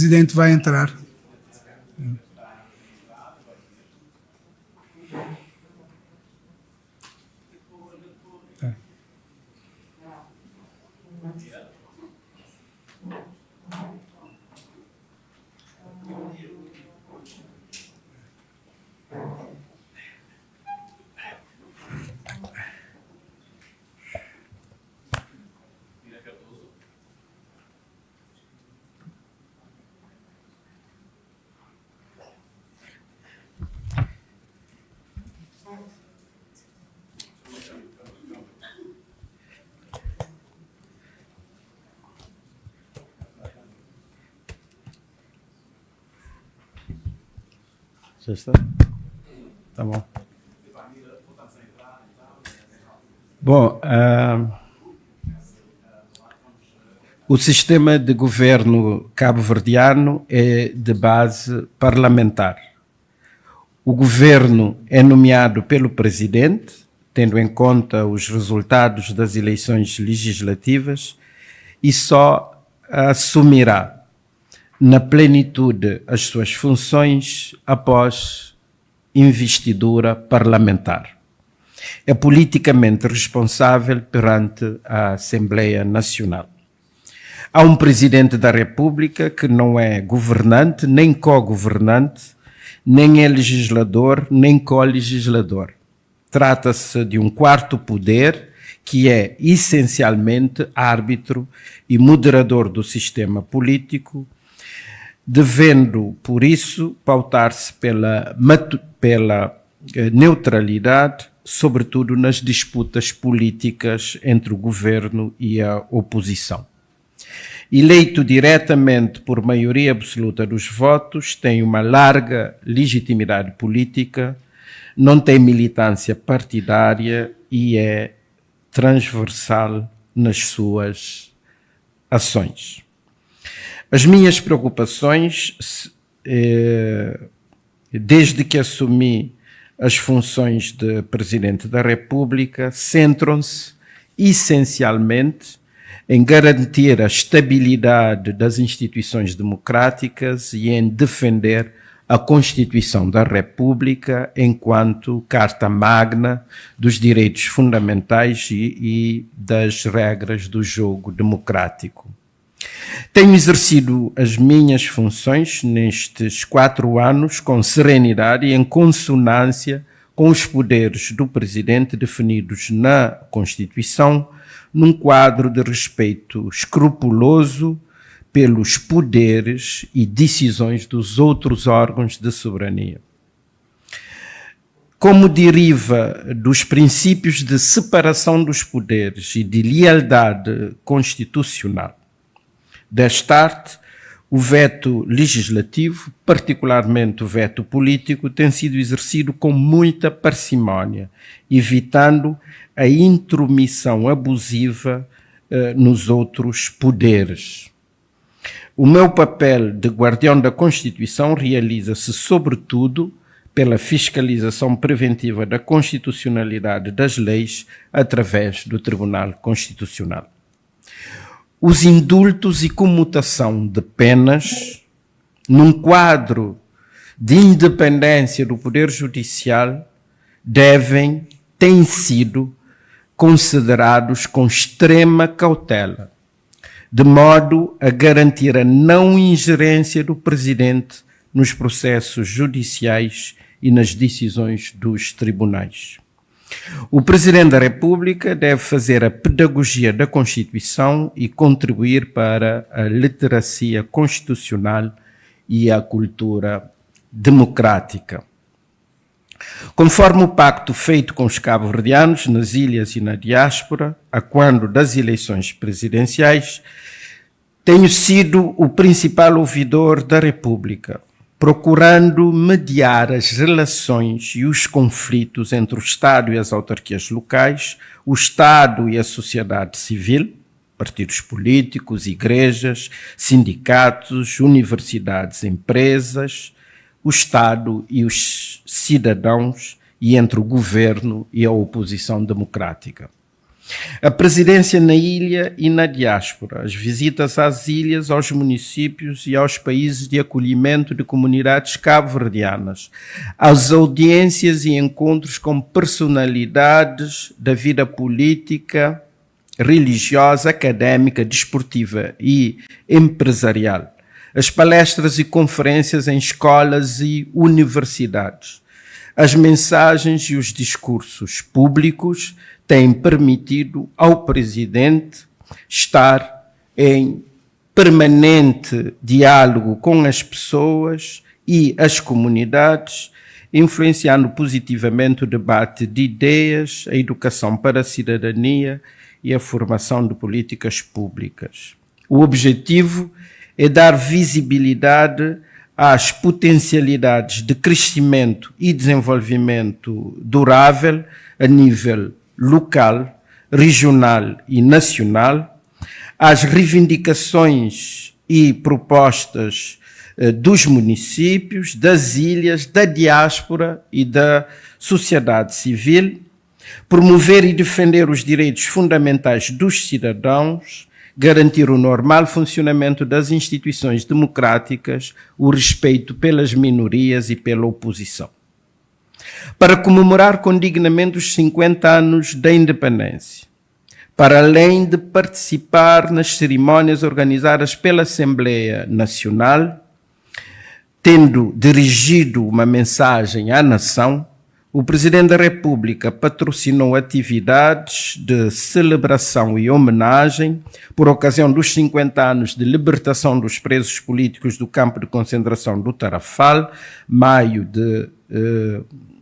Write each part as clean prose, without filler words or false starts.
Presidente vai entrar. Já está? Tá bom. Bom, o sistema de governo cabo-verdiano é de base parlamentar. O governo é nomeado pelo presidente, tendo em conta os resultados das eleições legislativas, e só assumirá na plenitude as suas funções após investidura parlamentar. É politicamente responsável perante a Assembleia Nacional. Há um Presidente da República que não é governante, nem co-governante, nem é legislador, nem co-legislador. Trata-se de um quarto poder que é essencialmente árbitro e moderador do sistema político, devendo, por isso, pautar-se pela neutralidade, sobretudo nas disputas políticas entre o governo e a oposição. Eleito diretamente por maioria absoluta dos votos, tem uma larga legitimidade política, não tem militância partidária e é transversal nas suas ações. As minhas preocupações, desde que assumi as funções de Presidente da República, centram-se essencialmente em garantir a estabilidade das instituições democráticas e em defender a Constituição da República enquanto Carta Magna dos direitos fundamentais e das regras do jogo democrático. Tenho exercido as minhas funções nestes 4 anos com serenidade e em consonância com os poderes do Presidente definidos na Constituição, num quadro de respeito escrupuloso pelos poderes e decisões dos outros órgãos de soberania. Como deriva dos princípios de separação dos poderes e de lealdade constitucional, destarte, o veto legislativo, particularmente o veto político, tem sido exercido com muita parcimónia, evitando a intromissão abusiva nos outros poderes. O meu papel de guardião da Constituição realiza-se, sobretudo, pela fiscalização preventiva da constitucionalidade das leis através do Tribunal Constitucional. Os indultos e comutação de penas, num quadro de independência do Poder Judicial, têm sido considerados com extrema cautela, de modo a garantir a não ingerência do Presidente nos processos judiciais e nas decisões dos tribunais. O Presidente da República deve fazer a pedagogia da Constituição e contribuir para a literacia constitucional e a cultura democrática. Conforme o pacto feito com os cabo-verdianos nas ilhas e na diáspora, a quando das eleições presidenciais, tenho sido o principal ouvidor da República, procurando mediar as relações e os conflitos entre o Estado e as autarquias locais, o Estado e a sociedade civil, partidos políticos, igrejas, sindicatos, universidades, empresas, o Estado e os cidadãos e entre o governo e a oposição democrática. A presidência na ilha e na diáspora, as visitas às ilhas, aos municípios e aos países de acolhimento de comunidades cabo-verdianas, as audiências e encontros com personalidades da vida política, religiosa, académica, desportiva e empresarial, as palestras e conferências em escolas e universidades, as mensagens e os discursos públicos têm permitido ao presidente estar em permanente diálogo com as pessoas e as comunidades, influenciando positivamente o debate de ideias, a educação para a cidadania e a formação de políticas públicas. O objetivo é dar visibilidade às potencialidades de crescimento e desenvolvimento durável a nível local, regional e nacional, às reivindicações e propostas dos municípios, das ilhas, da diáspora e da sociedade civil, promover e defender os direitos fundamentais dos cidadãos, garantir o normal funcionamento das instituições democráticas, o respeito pelas minorias e pela oposição. Para comemorar com dignamente os 50 anos da independência, para além de participar nas cerimónias organizadas pela Assembleia Nacional, tendo dirigido uma mensagem à nação, o Presidente da República patrocinou atividades de celebração e homenagem por ocasião dos 50 anos de libertação dos presos políticos do campo de concentração do Tarrafal, maio de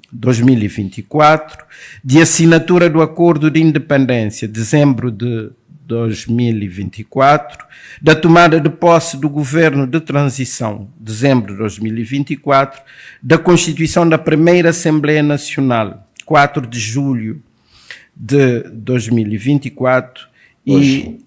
2024, de assinatura do Acordo de Independência, dezembro de 2024, da tomada de posse do Governo de Transição, dezembro de 2024, da constituição da primeira Assembleia Nacional, 4 de julho de 2024, e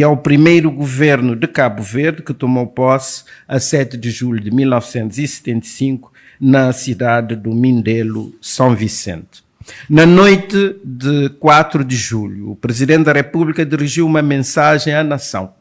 ao primeiro governo de Cabo Verde, que tomou posse a 7 de julho de 1975, na cidade do Mindelo, São Vicente. Na noite de 4 de julho, o Presidente da República dirigiu uma mensagem à nação,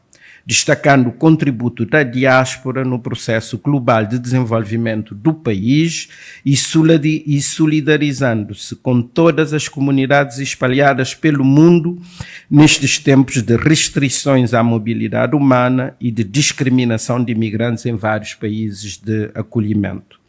destacando o contributo da diáspora no processo global de desenvolvimento do país e solidarizando-se com todas as comunidades espalhadas pelo mundo nestes tempos de restrições à mobilidade humana e de discriminação de imigrantes em vários países de acolhimento.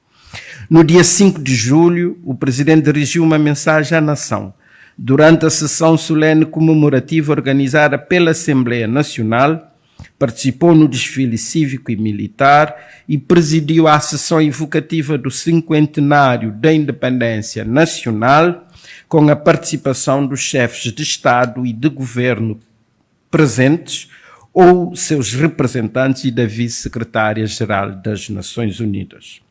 No dia 5 de julho, o Presidente dirigiu uma mensagem à nação, durante a sessão solene comemorativa organizada pela Assembleia Nacional, participou no desfile cívico e militar e presidiu a sessão evocativa do cinquentenário da Independência Nacional, com a participação dos chefes de Estado e de Governo presentes ou seus representantes e da Vice-Secretária-Geral das Nações Unidas.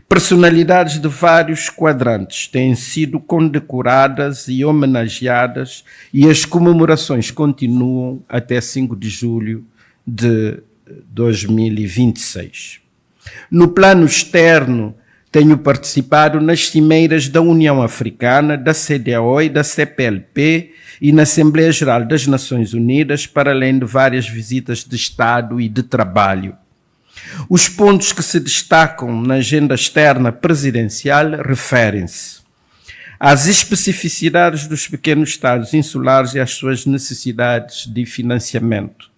Personalidades de vários quadrantes têm sido condecoradas e homenageadas e as comemorações continuam até 5 de julho de 2026. No plano externo, tenho participado nas cimeiras da União Africana, da CEDEAO e da CPLP e na Assembleia Geral das Nações Unidas, para além de várias visitas de Estado e de trabalho. Os pontos que se destacam na agenda externa presidencial referem-se às especificidades dos pequenos Estados insulares e às suas necessidades de financiamento,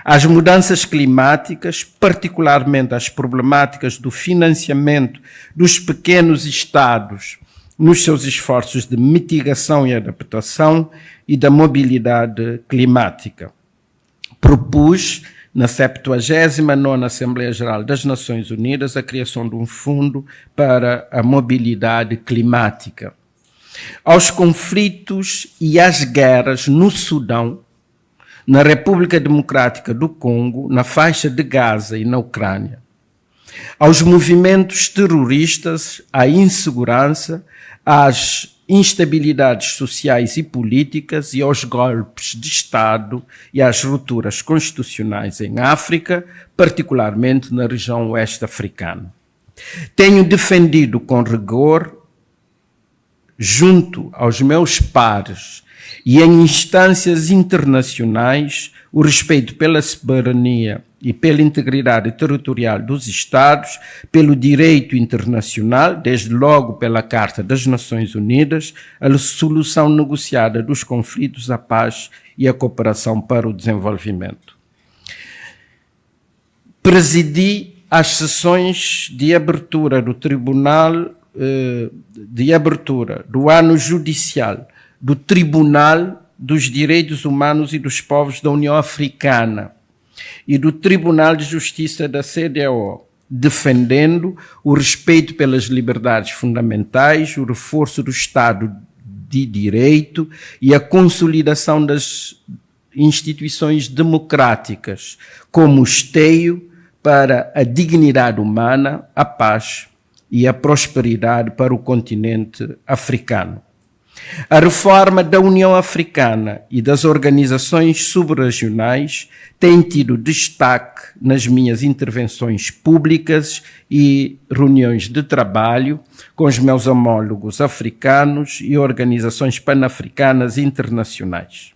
às mudanças climáticas, particularmente às problemáticas do financiamento dos pequenos Estados nos seus esforços de mitigação e adaptação e da mobilidade climática. Propus na 79ª Assembleia Geral das Nações Unidas, a criação de um fundo para a mobilidade climática. Aos conflitos e às guerras no Sudão, na República Democrática do Congo, na faixa de Gaza e na Ucrânia. Aos movimentos terroristas, à insegurança, às instabilidades sociais e políticas e aos golpes de Estado e às rupturas constitucionais em África, particularmente na região oeste africana. Tenho defendido com rigor, junto aos meus pares e em instâncias internacionais o respeito pela soberania e pela integridade territorial dos Estados, pelo direito internacional, desde logo pela Carta das Nações Unidas, a solução negociada dos conflitos, a paz e a cooperação para o desenvolvimento. Presidi as sessões de abertura do Tribunal de abertura do ano judicial do Tribunal dos Direitos Humanos e dos Povos da União Africana e do Tribunal de Justiça da CEDEAO, defendendo o respeito pelas liberdades fundamentais, o reforço do Estado de Direito e a consolidação das instituições democráticas como esteio para a dignidade humana, a paz e a prosperidade para o continente africano. A reforma da União Africana e das organizações subregionais tem tido destaque nas minhas intervenções públicas e reuniões de trabalho com os meus homólogos africanos e organizações pan-africanas internacionais.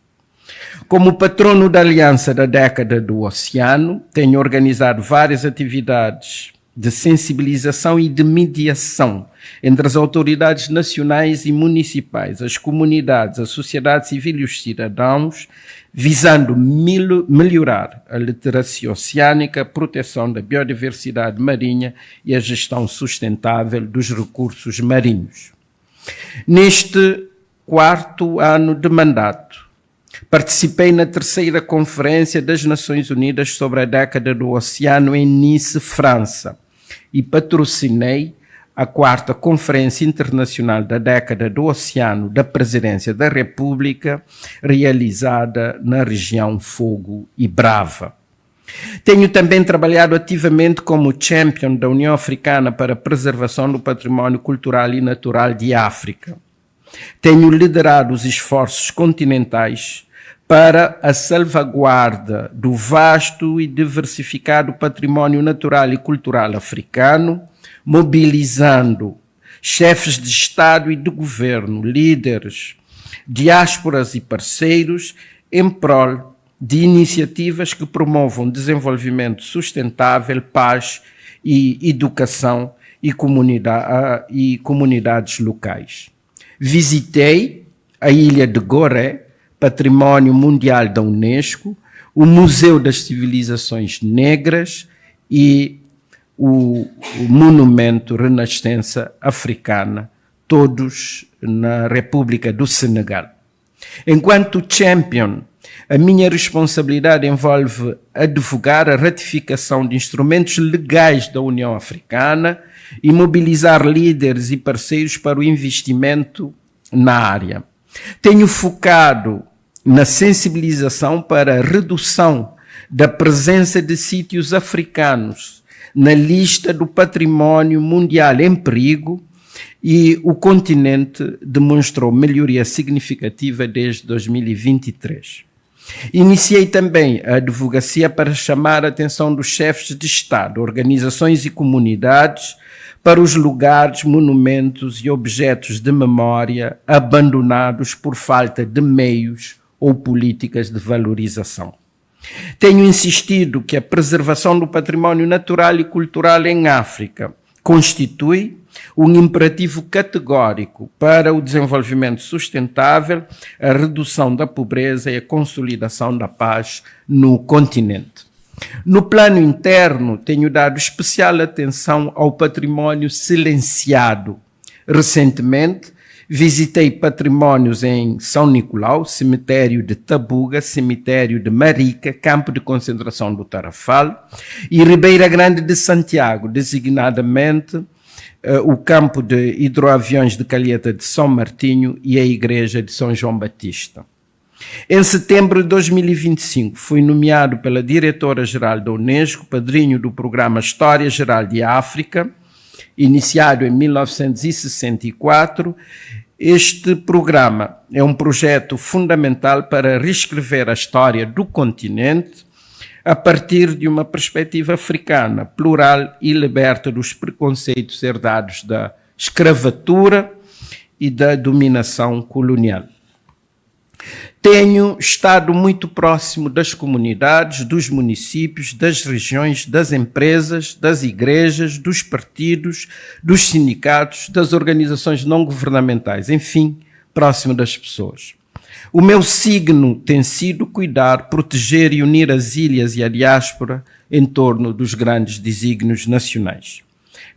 Como patrono da Aliança da Década do Oceano, tenho organizado várias atividades de sensibilização e de mediação entre as autoridades nacionais e municipais, as comunidades, a sociedade civil e os cidadãos, visando melhorar a literacia oceânica, a proteção da biodiversidade marinha e a gestão sustentável dos recursos marinhos. Neste 4º ano de mandato, participei na 3ª Conferência das Nações Unidas sobre a Década do Oceano em Nice, França, e patrocinei a 4ª Conferência Internacional da Década do Oceano da Presidência da República, realizada na região Fogo e Brava. Tenho também trabalhado ativamente como champion da União Africana para a Preservação do Património Cultural e Natural de África. Tenho liderado os esforços continentais para a salvaguarda do vasto e diversificado património natural e cultural africano, mobilizando chefes de Estado e de governo, líderes, diásporas e parceiros em prol de iniciativas que promovam desenvolvimento sustentável, paz e educação e comunidades locais. Visitei a Ilha de Gorée, Património Mundial da Unesco, o Museu das Civilizações Negras e o Monumento Renascença Africana, todos na República do Senegal. Enquanto champion, a minha responsabilidade envolve advogar a ratificação de instrumentos legais da União Africana e mobilizar líderes e parceiros para o investimento na área. Tenho focado na sensibilização para a redução da presença de sítios africanos na lista do património mundial em perigo, e o continente demonstrou melhoria significativa desde 2023. Iniciei também a advocacia para chamar a atenção dos chefes de Estado, organizações e comunidades para os lugares, monumentos e objetos de memória abandonados por falta de meios ou políticas de valorização. Tenho insistido que a preservação do património natural e cultural em África constitui um imperativo categórico para o desenvolvimento sustentável, a redução da pobreza e a consolidação da paz no continente. No plano interno, tenho dado especial atenção ao património silenciado. Recentemente, visitei patrimónios em São Nicolau, cemitério de Tabuga, cemitério de Marica, campo de concentração do Tarrafal, e Ribeira Grande de Santiago, designadamente o campo de hidroaviões de Calheta de São Martinho e a igreja de São João Batista. Em setembro de 2025, fui nomeado pela diretora-geral da Unesco, padrinho do programa História Geral de África, iniciado em 1964. Este programa é um projeto fundamental para reescrever a história do continente a partir de uma perspectiva africana, plural e liberta dos preconceitos herdados da escravatura e da dominação colonial. Tenho estado muito próximo das comunidades, dos municípios, das regiões, das empresas, das igrejas, dos partidos, dos sindicatos, das organizações não governamentais, enfim, próximo das pessoas. O meu signo tem sido cuidar, proteger e unir as ilhas e a diáspora em torno dos grandes desígnios nacionais.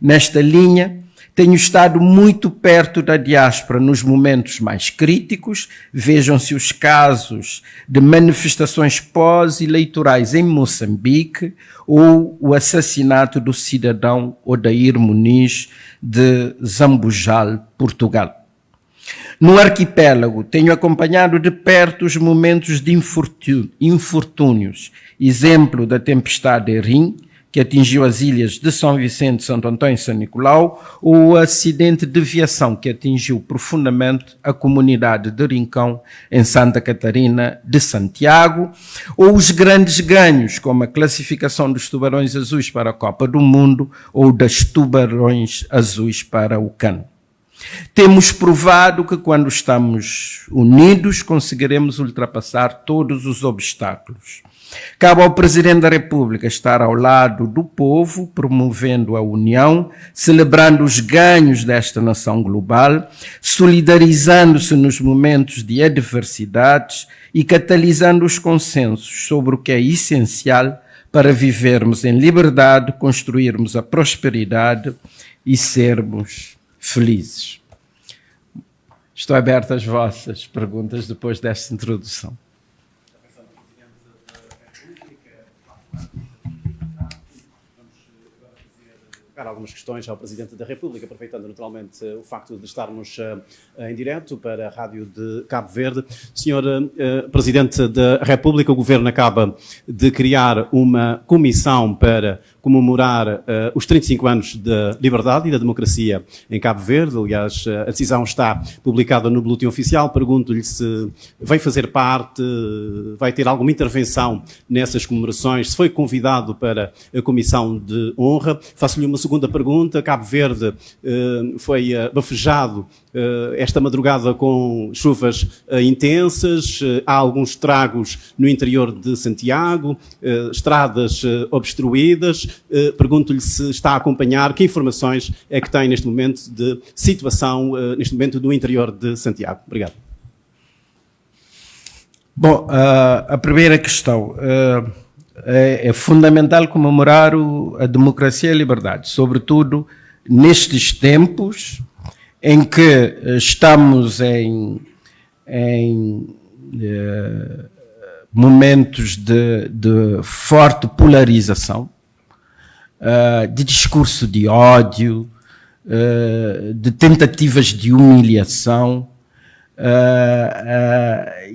Nesta linha, tenho estado muito perto da diáspora nos momentos mais críticos. Vejam-se os casos de manifestações pós-eleitorais em Moçambique ou o assassinato do cidadão Odair Muniz de Zambujal, Portugal. No arquipélago, tenho acompanhado de perto os momentos de infortúnios, exemplo da tempestade Erim, que atingiu as ilhas de São Vicente, Santo Antônio e São Nicolau, ou o acidente de viação que atingiu profundamente a comunidade de Rincão, em Santa Catarina de Santiago, ou os grandes ganhos, como a classificação dos tubarões azuis para a Copa do Mundo ou das tubarões azuis para o CAN. Temos provado que quando estamos unidos conseguiremos ultrapassar todos os obstáculos. Cabe ao Presidente da República estar ao lado do povo, promovendo a união, celebrando os ganhos desta nação global, solidarizando-se nos momentos de adversidades e catalisando os consensos sobre o que é essencial para vivermos em liberdade, construirmos a prosperidade e sermos felizes. Estou aberto às vossas perguntas depois desta introdução. Algumas questões ao Presidente da República, aproveitando naturalmente o facto de estarmos em direto para a Rádio de Cabo Verde. Senhor Presidente da República, o Governo acaba de criar uma comissão para comemorar os 35 anos da liberdade e da democracia em Cabo Verde. Aliás, a decisão está publicada no Boletim Oficial. Pergunto-lhe se vai fazer parte, vai ter alguma intervenção nessas comemorações, se foi convidado para a Comissão de Honra. Faço-lhe uma segunda pergunta. Cabo Verde foi bafejado esta madrugada com chuvas intensas, há alguns estragos no interior de Santiago, estradas obstruídas. Pergunto-lhe se está a acompanhar, que informações é que tem neste momento de situação, neste momento no interior de Santiago. Obrigado. Bom, a primeira questão, é fundamental comemorar a democracia e a liberdade, sobretudo nestes tempos em que estamos em momentos de forte polarização, de discurso de ódio, de tentativas de humilhação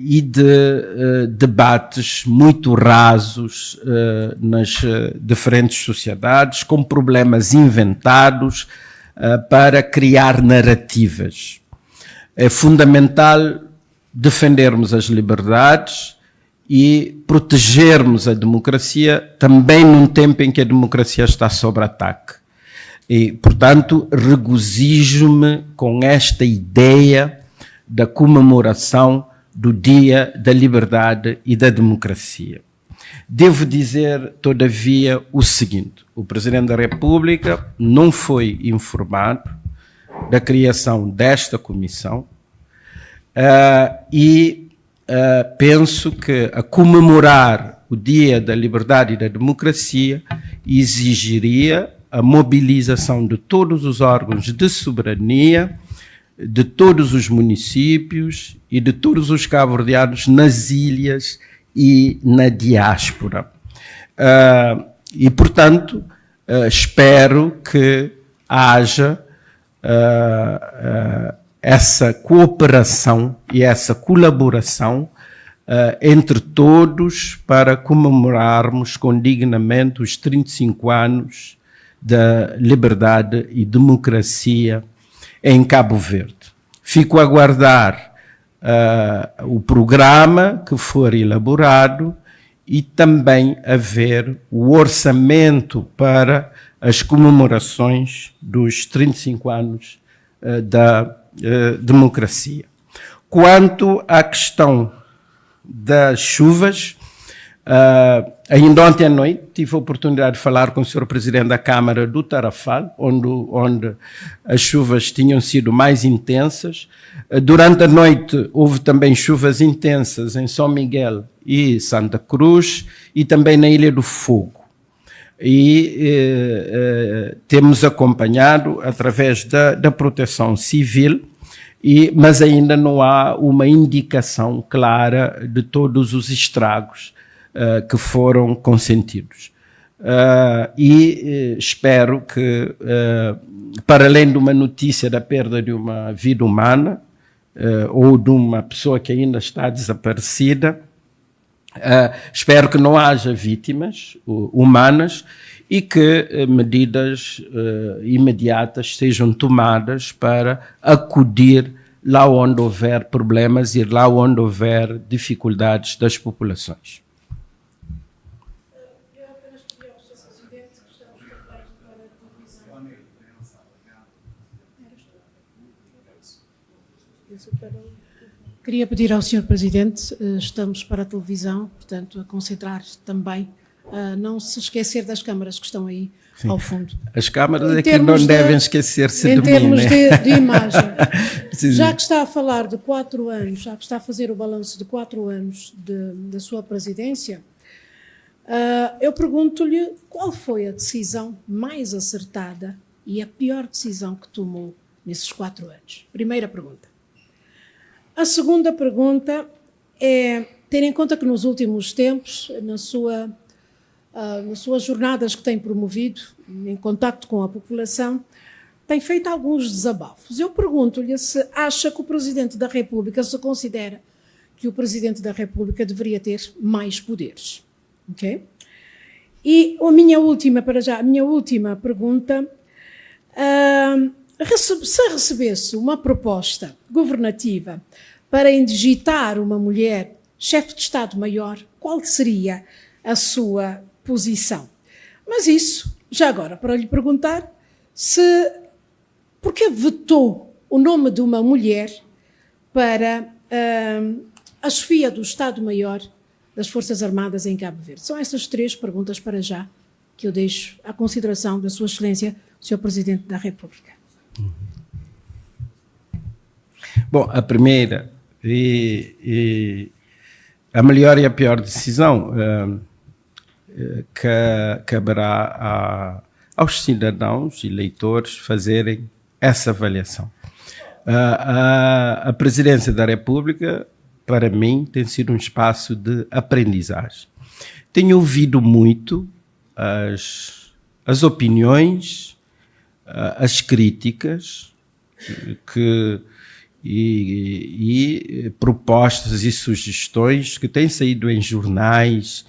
e de debates muito rasos nas diferentes sociedades, com problemas inventados para criar narrativas. É fundamental defendermos as liberdades e protegermos a democracia também num tempo em que a democracia está sob ataque. E, portanto, regozijo-me com esta ideia da comemoração do Dia da Liberdade e da Democracia. Devo dizer, todavia, o seguinte: o Presidente da República não foi informado da criação desta comissão penso que a comemorar o Dia da Liberdade e da Democracia exigiria a mobilização de todos os órgãos de soberania, de todos os municípios e de todos os cabo-verdianos nas ilhas e na diáspora. E, portanto, espero que haja essa cooperação e essa colaboração entre todos para comemorarmos com dignamente os 35 anos da liberdade e democracia em Cabo Verde. Fico a aguardar o programa que for elaborado e também a ver o orçamento para as comemorações dos 35 anos da democracia. Quanto à questão das chuvas. Ainda ontem à noite tive a oportunidade de falar com o Sr. Presidente da Câmara do Tarrafal, onde as chuvas tinham sido mais intensas. Durante a noite houve também chuvas intensas em São Miguel e Santa Cruz e também na Ilha do Fogo. E temos acompanhado através da Proteção Civil, mas ainda não há uma indicação clara de todos os estragos que foram consentidos. Espero que, para além de uma notícia da perda de uma vida humana ou de uma pessoa que ainda está desaparecida, espero que não haja vítimas humanas e que medidas imediatas sejam tomadas para acudir lá onde houver problemas e lá onde houver dificuldades das populações. Queria pedir ao Sr. Presidente, estamos para a televisão, portanto, a concentrar também, não se esquecer das câmaras que estão aí. Sim. Ao fundo. As câmaras é que não devem esquecer-se de mim. Em termos de imagem, já que está a falar de 4 anos, já que está a fazer o balanço de 4 anos da sua presidência, eu pergunto-lhe qual foi a decisão mais acertada e a pior decisão que tomou nesses 4 anos. Primeira pergunta. A segunda pergunta é, ter em conta que nos últimos tempos, nas suas jornadas que tem promovido, em contacto com a população, tem feito alguns desabafos. Eu pergunto-lhe se acha que o Presidente da República, se considera que o Presidente da República deveria ter mais poderes. Ok? E a minha última pergunta, se recebesse uma proposta governativa para indigitar uma mulher chefe de Estado-Maior, qual seria a sua posição? Mas isso, já agora, para lhe perguntar, porque vetou o nome de uma mulher para a chefia do Estado-Maior das Forças Armadas em Cabo Verde? São essas 3 perguntas para já que eu deixo à consideração da Sua Excelência, Sr. Presidente da República. Bom, a primeira a melhor e a pior decisão caberá aos cidadãos e eleitores fazerem essa avaliação. A Presidência da República, para mim, tem sido um espaço de aprendizagem. Tenho ouvido muito as opiniões, as críticas e propostas e sugestões que têm saído em jornais,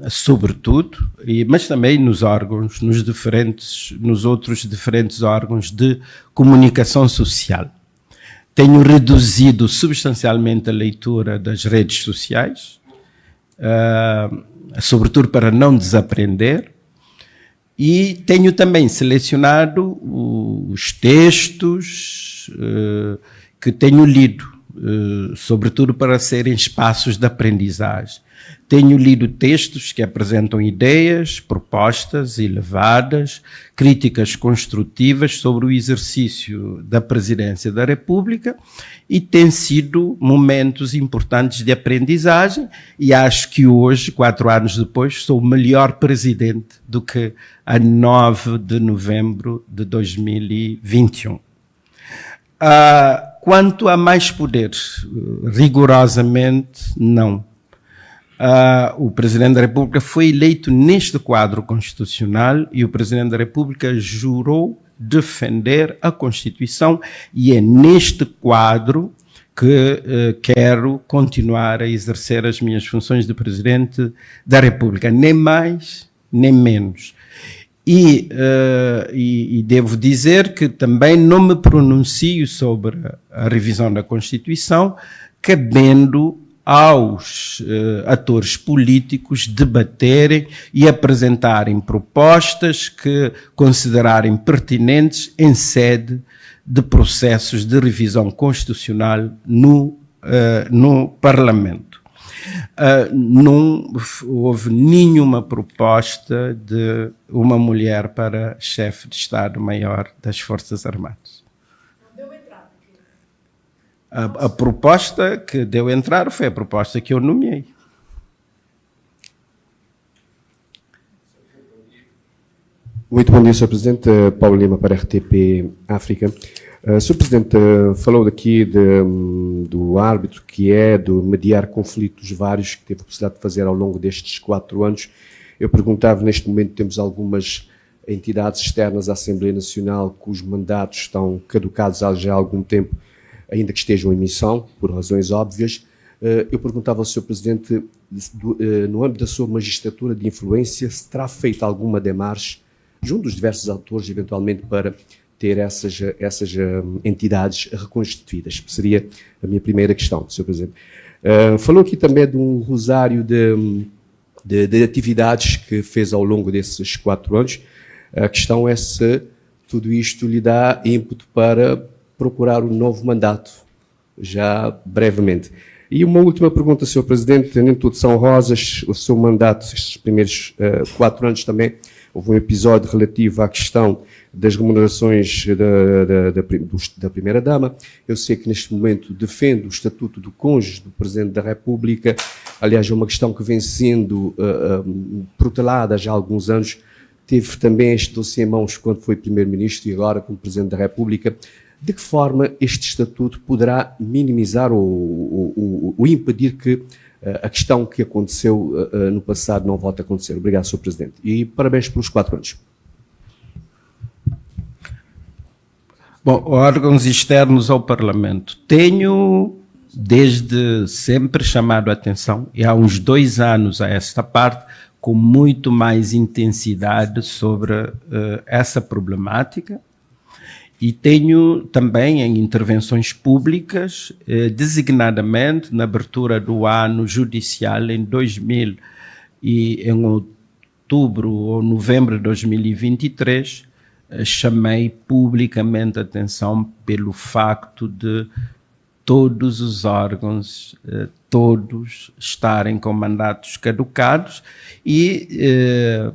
sobretudo, mas também nos órgãos, nos outros diferentes órgãos de comunicação social. Tenho reduzido substancialmente a leitura das redes sociais, sobretudo para não desaprender, e tenho também selecionado os textos que tenho lido, sobretudo para serem espaços de aprendizagem. Tenho lido textos que apresentam ideias, propostas elevadas, críticas construtivas sobre o exercício da Presidência da República e têm sido momentos importantes de aprendizagem e acho que hoje, 4 anos depois, sou o melhor presidente do que a 9 de novembro de 2021. Quanto a mais poderes, rigorosamente não. O Presidente da República foi eleito neste quadro constitucional e o Presidente da República jurou defender a Constituição e é neste quadro que quero continuar a exercer as minhas funções de Presidente da República, nem mais nem menos. E devo dizer que também não me pronuncio sobre a revisão da Constituição, cabendo aos atores políticos debaterem e apresentarem propostas que considerarem pertinentes em sede de processos de revisão constitucional no no Parlamento. Não houve nenhuma proposta de uma mulher para chefe de Estado-Maior das Forças Armadas. A proposta que deu entrada foi a proposta que eu nomeei. Muito bom dia, Sr. Presidente. Paulo Lima para a RTP África. Sr. Presidente, falou daqui do árbitro do mediar conflitos vários que teve a possibilidade de fazer ao longo destes 4 anos. Eu perguntava, neste momento temos algumas entidades externas à Assembleia Nacional cujos mandatos estão caducados há já algum tempo, ainda que estejam em missão, por razões óbvias. Eu perguntava ao Sr. Presidente, no âmbito da sua magistratura de influência, se terá feito alguma demarche junto dos diversos autores, eventualmente, para ter essas entidades reconstituídas. Seria a minha primeira questão, Sr. Presidente. Falou aqui também de um rosário de atividades que fez ao longo desses 4 anos. A questão é se tudo isto lhe dá ímpeto para procurar um novo mandato, já brevemente. E uma última pergunta, Sr. Presidente, nem tudo são rosas, o seu mandato, estes primeiros 4 anos também, houve um episódio relativo à questão das remunerações da Primeira-Dama. Eu sei que neste momento defende o Estatuto do Cônjuge do Presidente da República. Aliás, é uma questão que vem sendo protelada já há alguns anos. Teve também este dossiê em mãos quando foi Primeiro-Ministro e agora como Presidente da República. De que forma este Estatuto poderá minimizar ou impedir que a questão que aconteceu no passado não volte a acontecer? Obrigado, Sr. Presidente. E parabéns pelos 4 anos. Bom, órgãos externos ao Parlamento. Tenho, desde sempre, chamado a atenção, e há uns 2 anos a esta parte, com muito mais intensidade sobre essa problemática. E tenho também em intervenções públicas, designadamente na abertura do ano judicial em outubro ou novembro de 2023, chamei publicamente a atenção pelo facto de todos os órgãos, todos estarem com mandatos caducados e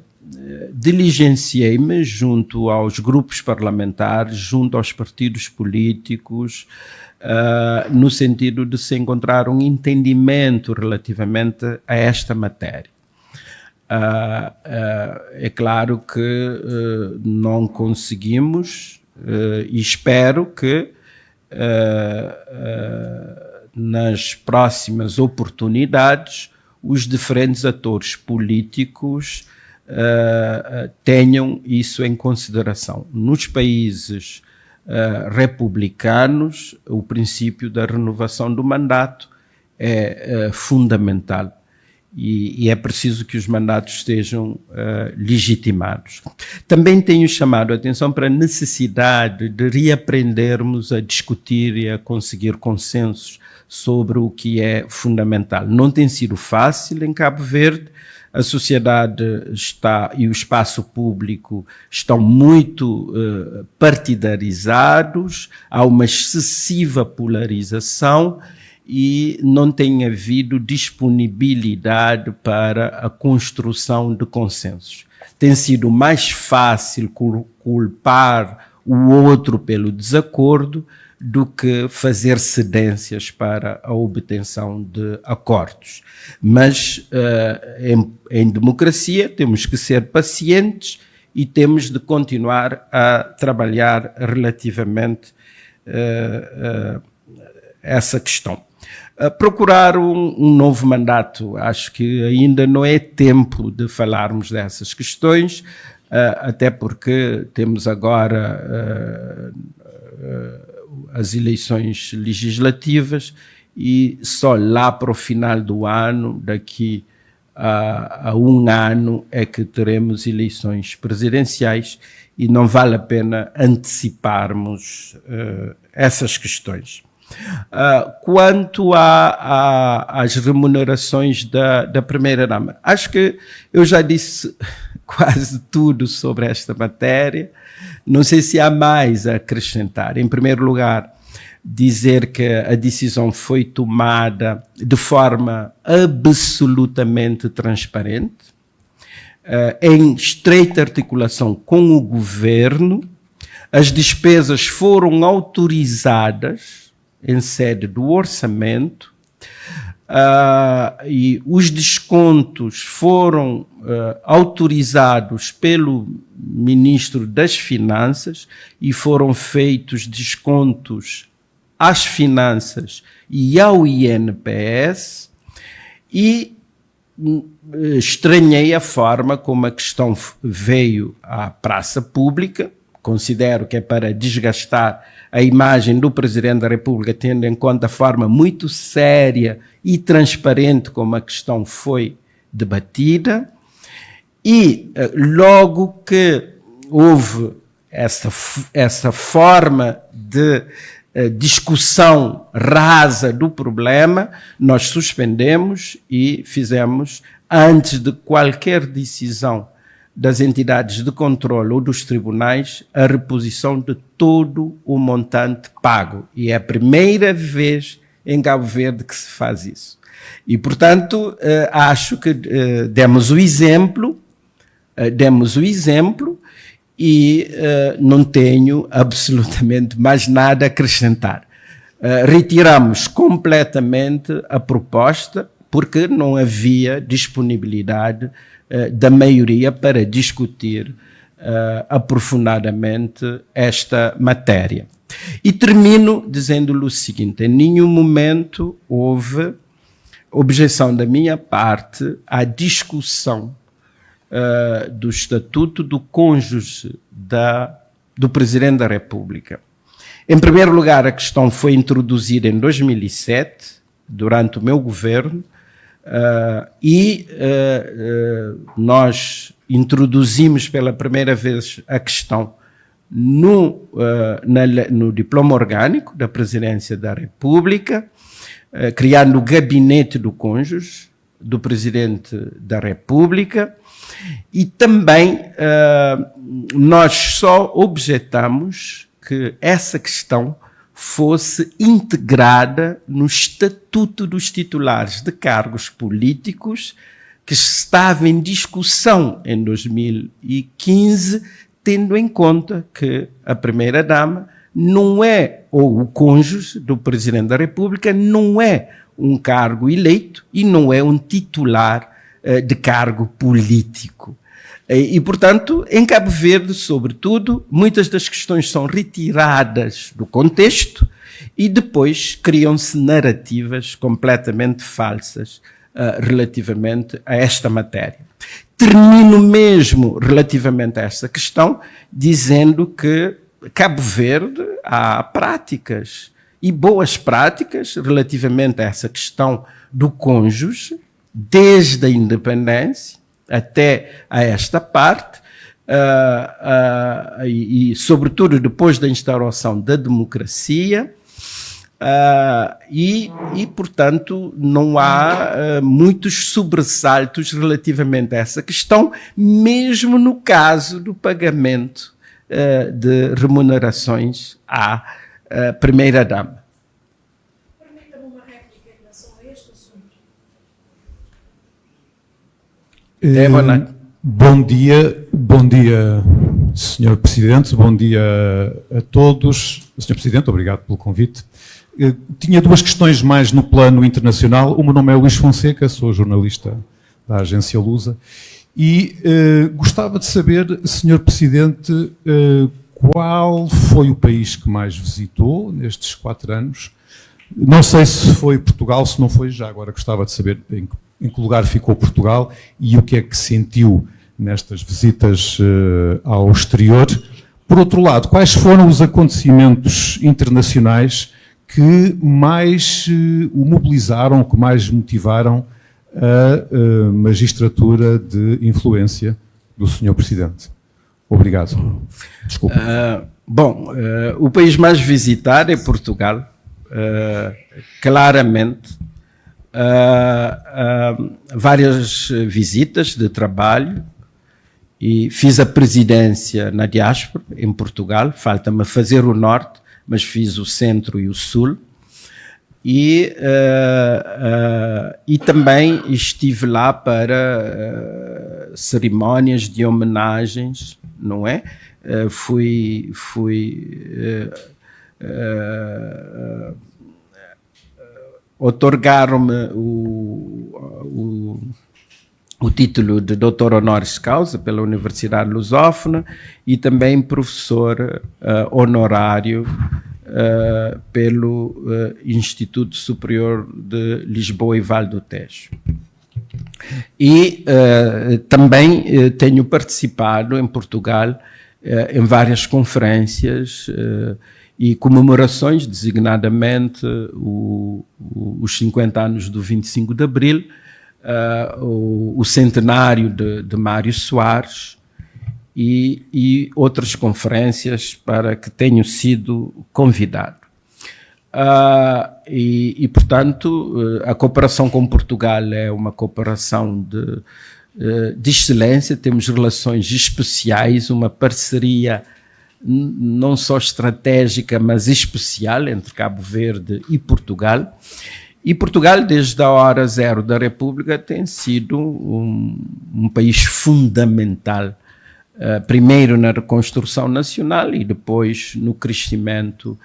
diligenciei-me junto aos grupos parlamentares, junto aos partidos políticos, no sentido de se encontrar um entendimento relativamente a esta matéria. É claro que não conseguimos e espero que nas próximas oportunidades os diferentes atores políticos tenham isso em consideração. Nos países republicanos, o princípio da renovação do mandato é fundamental e é preciso que os mandatos estejam legitimados. Também tenho chamado a atenção para a necessidade de reaprendermos a discutir e a conseguir consensos sobre o que é fundamental. Não tem sido fácil em Cabo Verde. A sociedade e o espaço público estão muito partidarizados, há uma excessiva polarização e não tem havido disponibilidade para a construção de consensos. Tem sido mais fácil culpar o outro pelo desacordo do que fazer cedências para a obtenção de acordos. Mas em democracia temos que ser pacientes e temos de continuar a trabalhar relativamente essa questão. Procurar um novo mandato, acho que ainda não é tempo de falarmos dessas questões, até porque temos agora as eleições legislativas e só lá para o final do ano, daqui a 1 ano, é que teremos eleições presidenciais e não vale a pena anteciparmos essas questões. Quanto às remunerações da Primeira-Dama, acho que eu já disse quase tudo sobre esta matéria. Não sei se há mais a acrescentar. Em primeiro lugar, dizer que a decisão foi tomada de forma absolutamente transparente, em estreita articulação com o governo. As despesas foram autorizadas em sede do orçamento, e os descontos foram autorizados pelo Ministro das Finanças e foram feitos descontos às finanças e ao INPS, e estranhei a forma como a questão veio à praça pública. Considero que é para desgastar a imagem do Presidente da República, tendo em conta a forma muito séria e transparente como a questão foi debatida. E logo que houve essa forma de discussão rasa do problema, nós suspendemos e fizemos, antes de qualquer decisão das entidades de controle ou dos tribunais, a reposição de todo o montante pago. E é a primeira vez em Cabo Verde que se faz isso. E, portanto, acho que demos o exemplo e não tenho absolutamente mais nada a acrescentar. Retiramos completamente a proposta, porque não havia disponibilidade da maioria para discutir aprofundadamente esta matéria. E termino dizendo-lhe o seguinte: em nenhum momento houve objeção da minha parte à discussão do Estatuto do Cônjuge do Presidente da República. Em primeiro lugar, a questão foi introduzida em 2007, durante o meu governo, nós introduzimos pela primeira vez a questão no diploma orgânico da Presidência da República, criando o Gabinete do Cônjuge do Presidente da República, e também nós só objetamos que essa questão fosse integrada no Estatuto dos Titulares de Cargos Políticos, que estava em discussão em 2015, tendo em conta que a primeira-dama não é, ou o cônjuge do Presidente da República, não é um cargo eleito e não é um titular de cargo político. E, portanto, em Cabo Verde, sobretudo, muitas das questões são retiradas do contexto e depois criam-se narrativas completamente falsas relativamente a esta matéria. Termino mesmo relativamente a esta questão dizendo que Cabo Verde há práticas e boas práticas relativamente a essa questão do cônjuge, desde a independência até a esta parte, e sobretudo depois da instauração da democracia, e portanto não há muitos sobressaltos relativamente a essa questão, mesmo no caso do pagamento de remunerações à primeira-dama. Permita-me uma réplica em relação a este assunto. Bom dia, Sr. Presidente, bom dia a todos. Sr. Presidente, obrigado pelo convite. Tinha duas questões mais no plano internacional. O meu nome é Luís Fonseca, sou jornalista da agência Lusa e gostava de saber, Sr. Presidente, qual foi o país que mais visitou nestes 4 anos? Não sei se foi Portugal, se não foi, já agora gostava de saber em que lugar ficou Portugal e o que é que sentiu nestas visitas ao exterior. Por outro lado, quais foram os acontecimentos internacionais que mais o mobilizaram, que mais motivaram a magistratura de influência do Sr. Presidente? Obrigado. Desculpe. O país mais visitado é Portugal, claramente. Várias visitas de trabalho e fiz a presidência na diáspora em Portugal. Falta-me fazer o norte, mas fiz o Centro e o Sul. E também estive lá para cerimónias de homenagens, não é? Otorgaram-me o título de doutor honoris causa pela Universidade Lusófona e também professor honorário pelo Instituto Superior de Lisboa e Vale do Tejo. E também tenho participado em Portugal em várias conferências e comemorações, designadamente os 50 anos do 25 de Abril, o centenário de Mário Soares e outras conferências para que tenho sido convidado. Portanto, a cooperação com Portugal é uma cooperação de excelência, temos relações especiais, uma parceria não só estratégica, mas especial entre Cabo Verde e Portugal. E Portugal, desde a hora zero da República, tem sido um país fundamental, primeiro na reconstrução nacional e depois no crescimento,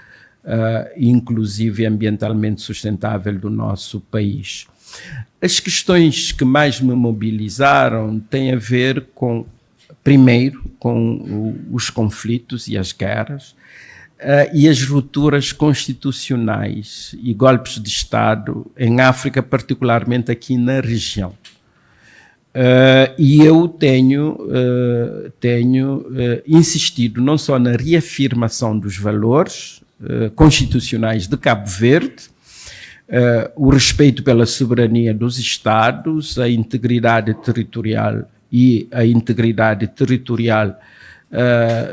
inclusive ambientalmente sustentável do nosso país. As questões que mais me mobilizaram têm a ver com, primeiro, com os conflitos e as guerras, e as rupturas constitucionais e golpes de Estado em África, particularmente aqui na região. E eu tenho insistido não só na reafirmação dos valores constitucionais de Cabo Verde, o respeito pela soberania dos Estados, a integridade territorial e a integridade territorial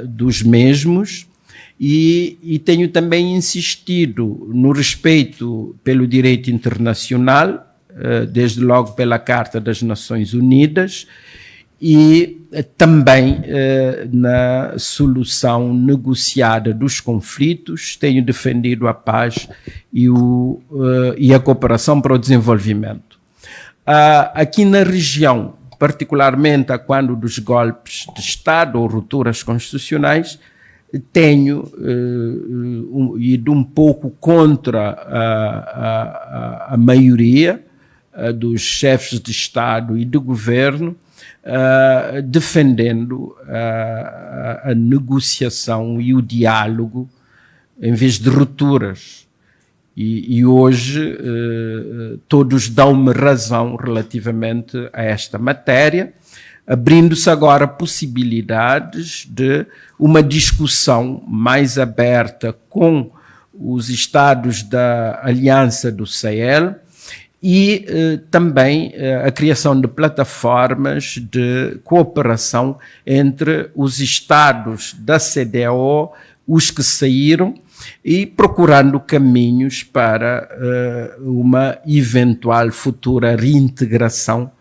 dos mesmos, e tenho também insistido no respeito pelo direito internacional, desde logo pela Carta das Nações Unidas, e também na solução negociada dos conflitos. Tenho defendido a paz e a cooperação para o desenvolvimento. Aqui na região, particularmente a quando dos golpes de Estado ou rupturas constitucionais, tenho ido um pouco contra a maioria dos chefes de Estado e de governo, defendendo a negociação e o diálogo em vez de rupturas. E hoje todos dão-me razão relativamente a esta matéria, abrindo-se agora possibilidades de uma discussão mais aberta com os Estados da Aliança do Sahel e também a criação de plataformas de cooperação entre os Estados da CEDEAO, os que saíram, e procurando caminhos para uma eventual futura reintegração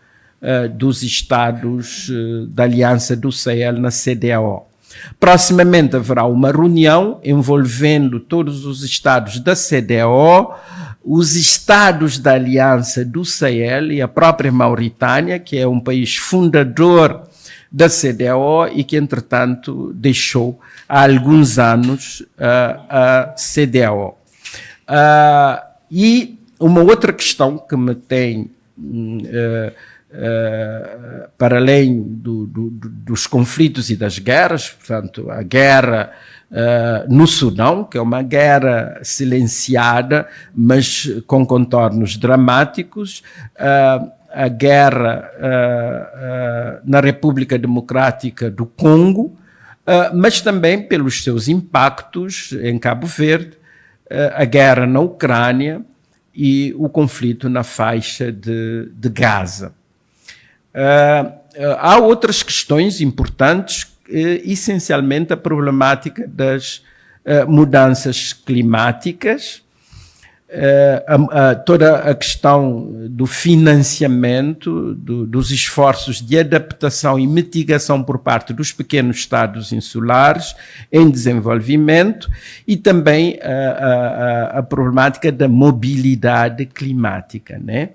dos Estados da Aliança do Sahel na CEDEAO. Proximamente haverá uma reunião envolvendo todos os Estados da CEDEAO, os Estados da Aliança do Sahel e a própria Mauritânia, que é um país fundador da CEDEAO e que, entretanto, deixou há alguns anos a CEDEAO. E uma outra questão que me tem, para além dos conflitos e das guerras, portanto, a guerra no Sudão, que é uma guerra silenciada, mas com contornos dramáticos, a guerra na República Democrática do Congo, mas também pelos seus impactos em Cabo Verde, a guerra na Ucrânia e o conflito na faixa de Gaza. Há outras questões importantes, essencialmente a problemática das mudanças climáticas, toda a questão do financiamento, dos esforços de adaptação e mitigação por parte dos pequenos estados insulares em desenvolvimento e também a problemática da mobilidade climática, né?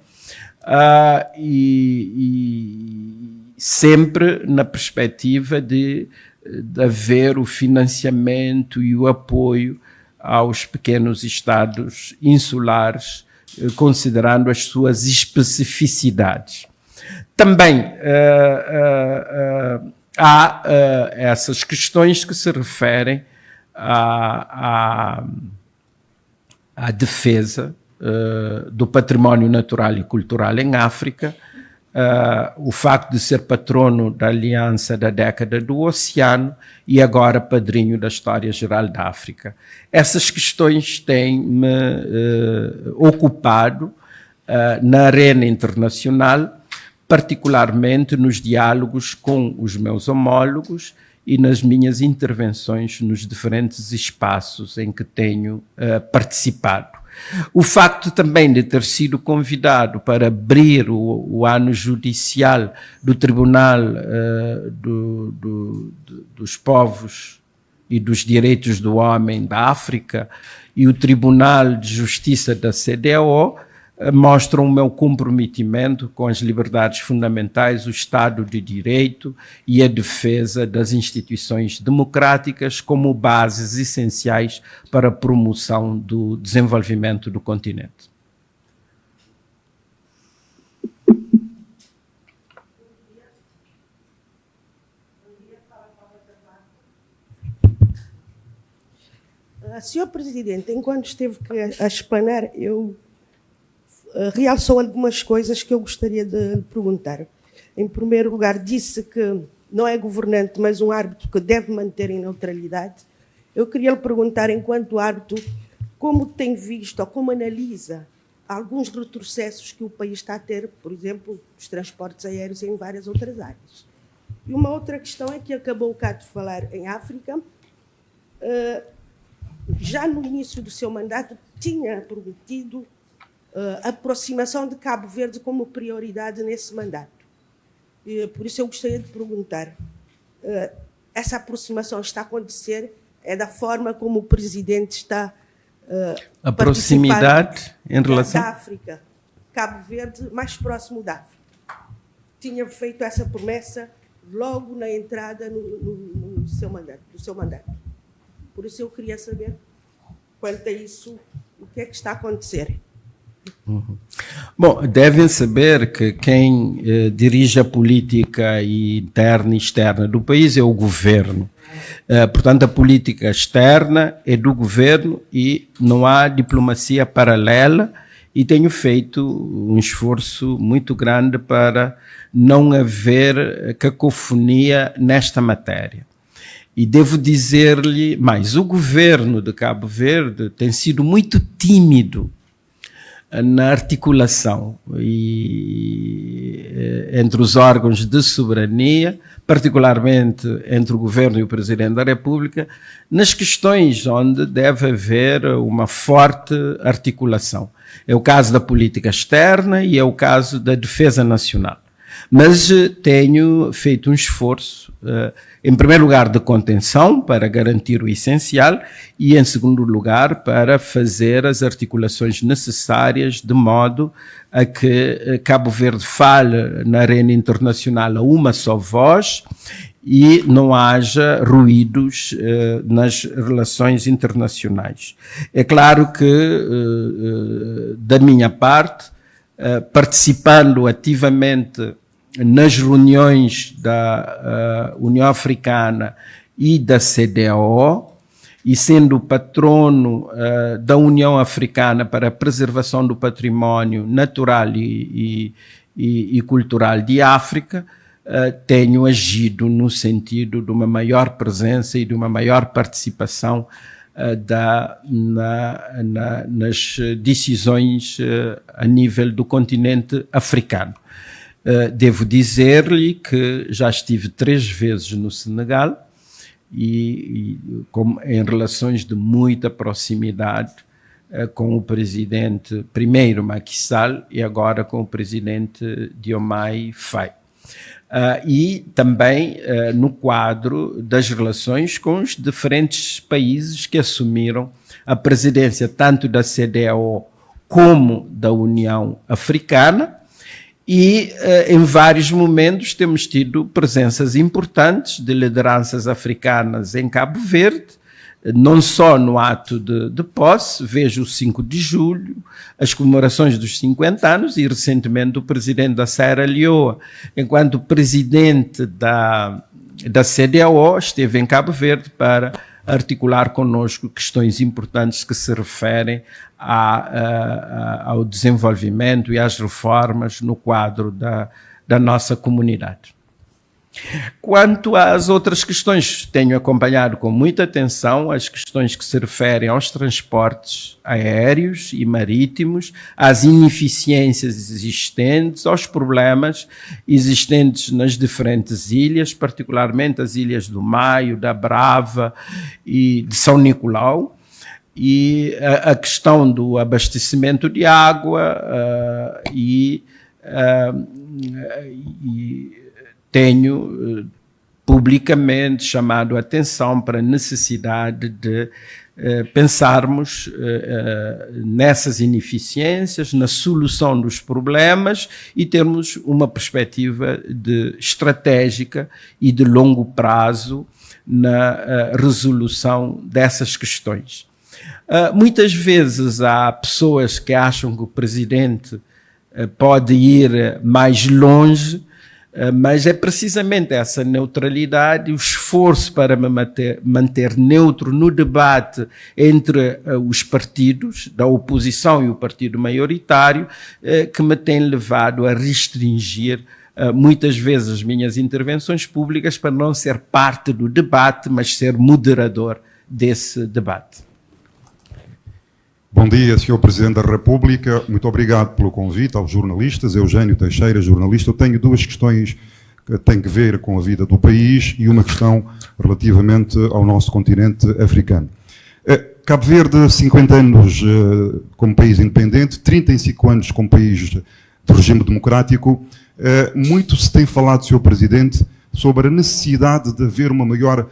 E sempre na perspectiva de haver o financiamento e o apoio aos pequenos estados insulares, considerando as suas especificidades. Também há essas questões que se referem à defesa do património natural e cultural em África, o facto de ser patrono da Aliança da Década do Oceano e agora padrinho da História Geral da África. Essas questões têm-me ocupado na arena internacional, particularmente nos diálogos com os meus homólogos e nas minhas intervenções nos diferentes espaços em que tenho participado. O facto também de ter sido convidado para abrir o ano judicial do Tribunal dos Povos e dos Direitos do Homem da África e o Tribunal de Justiça da CEDEAO mostram o meu comprometimento com as liberdades fundamentais, o Estado de Direito e a defesa das instituições democráticas como bases essenciais para a promoção do desenvolvimento do continente. Senhor Presidente, enquanto esteve a explanar, realçou algumas coisas que eu gostaria de lhe perguntar. Em primeiro lugar, disse que não é governante, mas um árbitro que deve manter em neutralidade. Eu queria lhe perguntar, enquanto árbitro, como tem visto ou como analisa alguns retrocessos que o país está a ter, por exemplo, os transportes aéreos em várias outras áreas. E uma outra questão é que acabou cá de falar em África. Já no início do seu mandato, tinha prometido a aproximação de Cabo Verde como prioridade nesse mandato. Por isso eu gostaria de perguntar, essa aproximação está a acontecer? É da forma como o Presidente está a proximidade em relação da África, Cabo Verde mais próximo da África. Tinha feito essa promessa logo na entrada no seu mandato. Por isso eu queria saber, quanto a isso, o que é que está a acontecer. Bom, devem saber que quem dirige a política interna e externa do país é o governo. Portanto, a política externa é do governo e não há diplomacia paralela, e tenho feito um esforço muito grande para não haver cacofonia nesta matéria. E devo dizer-lhe mais, o governo de Cabo Verde tem sido muito tímido na articulação entre os órgãos de soberania, particularmente entre o Governo e o Presidente da República, nas questões onde deve haver uma forte articulação. É o caso da política externa e é o caso da defesa nacional. Mas tenho feito um esforço, em primeiro lugar, de contenção, para garantir o essencial, e em segundo lugar, para fazer as articulações necessárias de modo a que Cabo Verde fale na arena internacional a uma só voz e não haja ruídos nas relações internacionais. É claro que, da minha parte, participando ativamente nas reuniões da União Africana e da CEDEAO, e sendo patrono da União Africana para a preservação do património natural e cultural de África, tenho agido no sentido de uma maior presença e de uma maior participação nas decisões a nível do continente africano. Devo dizer-lhe que já estive 3 vezes no Senegal e em relações de muita proximidade com o presidente primeiro Macky Sall e agora com o presidente Diomaye Faye. E também no quadro das relações com os diferentes países que assumiram a presidência tanto da CEDEAO como da União Africana, e em vários momentos temos tido presenças importantes de lideranças africanas em Cabo Verde, não só no ato de posse, vejo o 5 de julho, as comemorações dos 50 anos e recentemente o presidente da Serra Leoa, enquanto presidente da CEDEAO, esteve em Cabo Verde para articular conosco questões importantes que se referem ao desenvolvimento e às reformas no quadro da nossa comunidade. Quanto às outras questões, tenho acompanhado com muita atenção as questões que se referem aos transportes aéreos e marítimos, às ineficiências existentes, aos problemas existentes nas diferentes ilhas, particularmente as ilhas do Maio, da Brava e de São Nicolau, e a questão do abastecimento de água e tenho publicamente chamado a atenção para a necessidade de pensarmos nessas ineficiências, na solução dos problemas e termos uma perspectiva estratégica e de longo prazo na resolução dessas questões. Muitas vezes há pessoas que acham que o presidente pode ir mais longe, mas é precisamente essa neutralidade, o esforço para me manter neutro no debate entre os partidos da oposição e o partido maioritário que me tem levado a restringir muitas vezes as minhas intervenções públicas para não ser parte do debate, mas ser moderador desse debate. Bom dia, Sr. Presidente da República. Muito obrigado pelo convite aos jornalistas. Eugênio Teixeira, jornalista. Eu tenho duas questões que têm que ver com a vida do país e uma questão relativamente ao nosso continente africano. Cabo Verde, 50 anos como país independente, 35 anos como país de regime democrático. Muito se tem falado, Sr. Presidente, sobre a necessidade de haver uma maior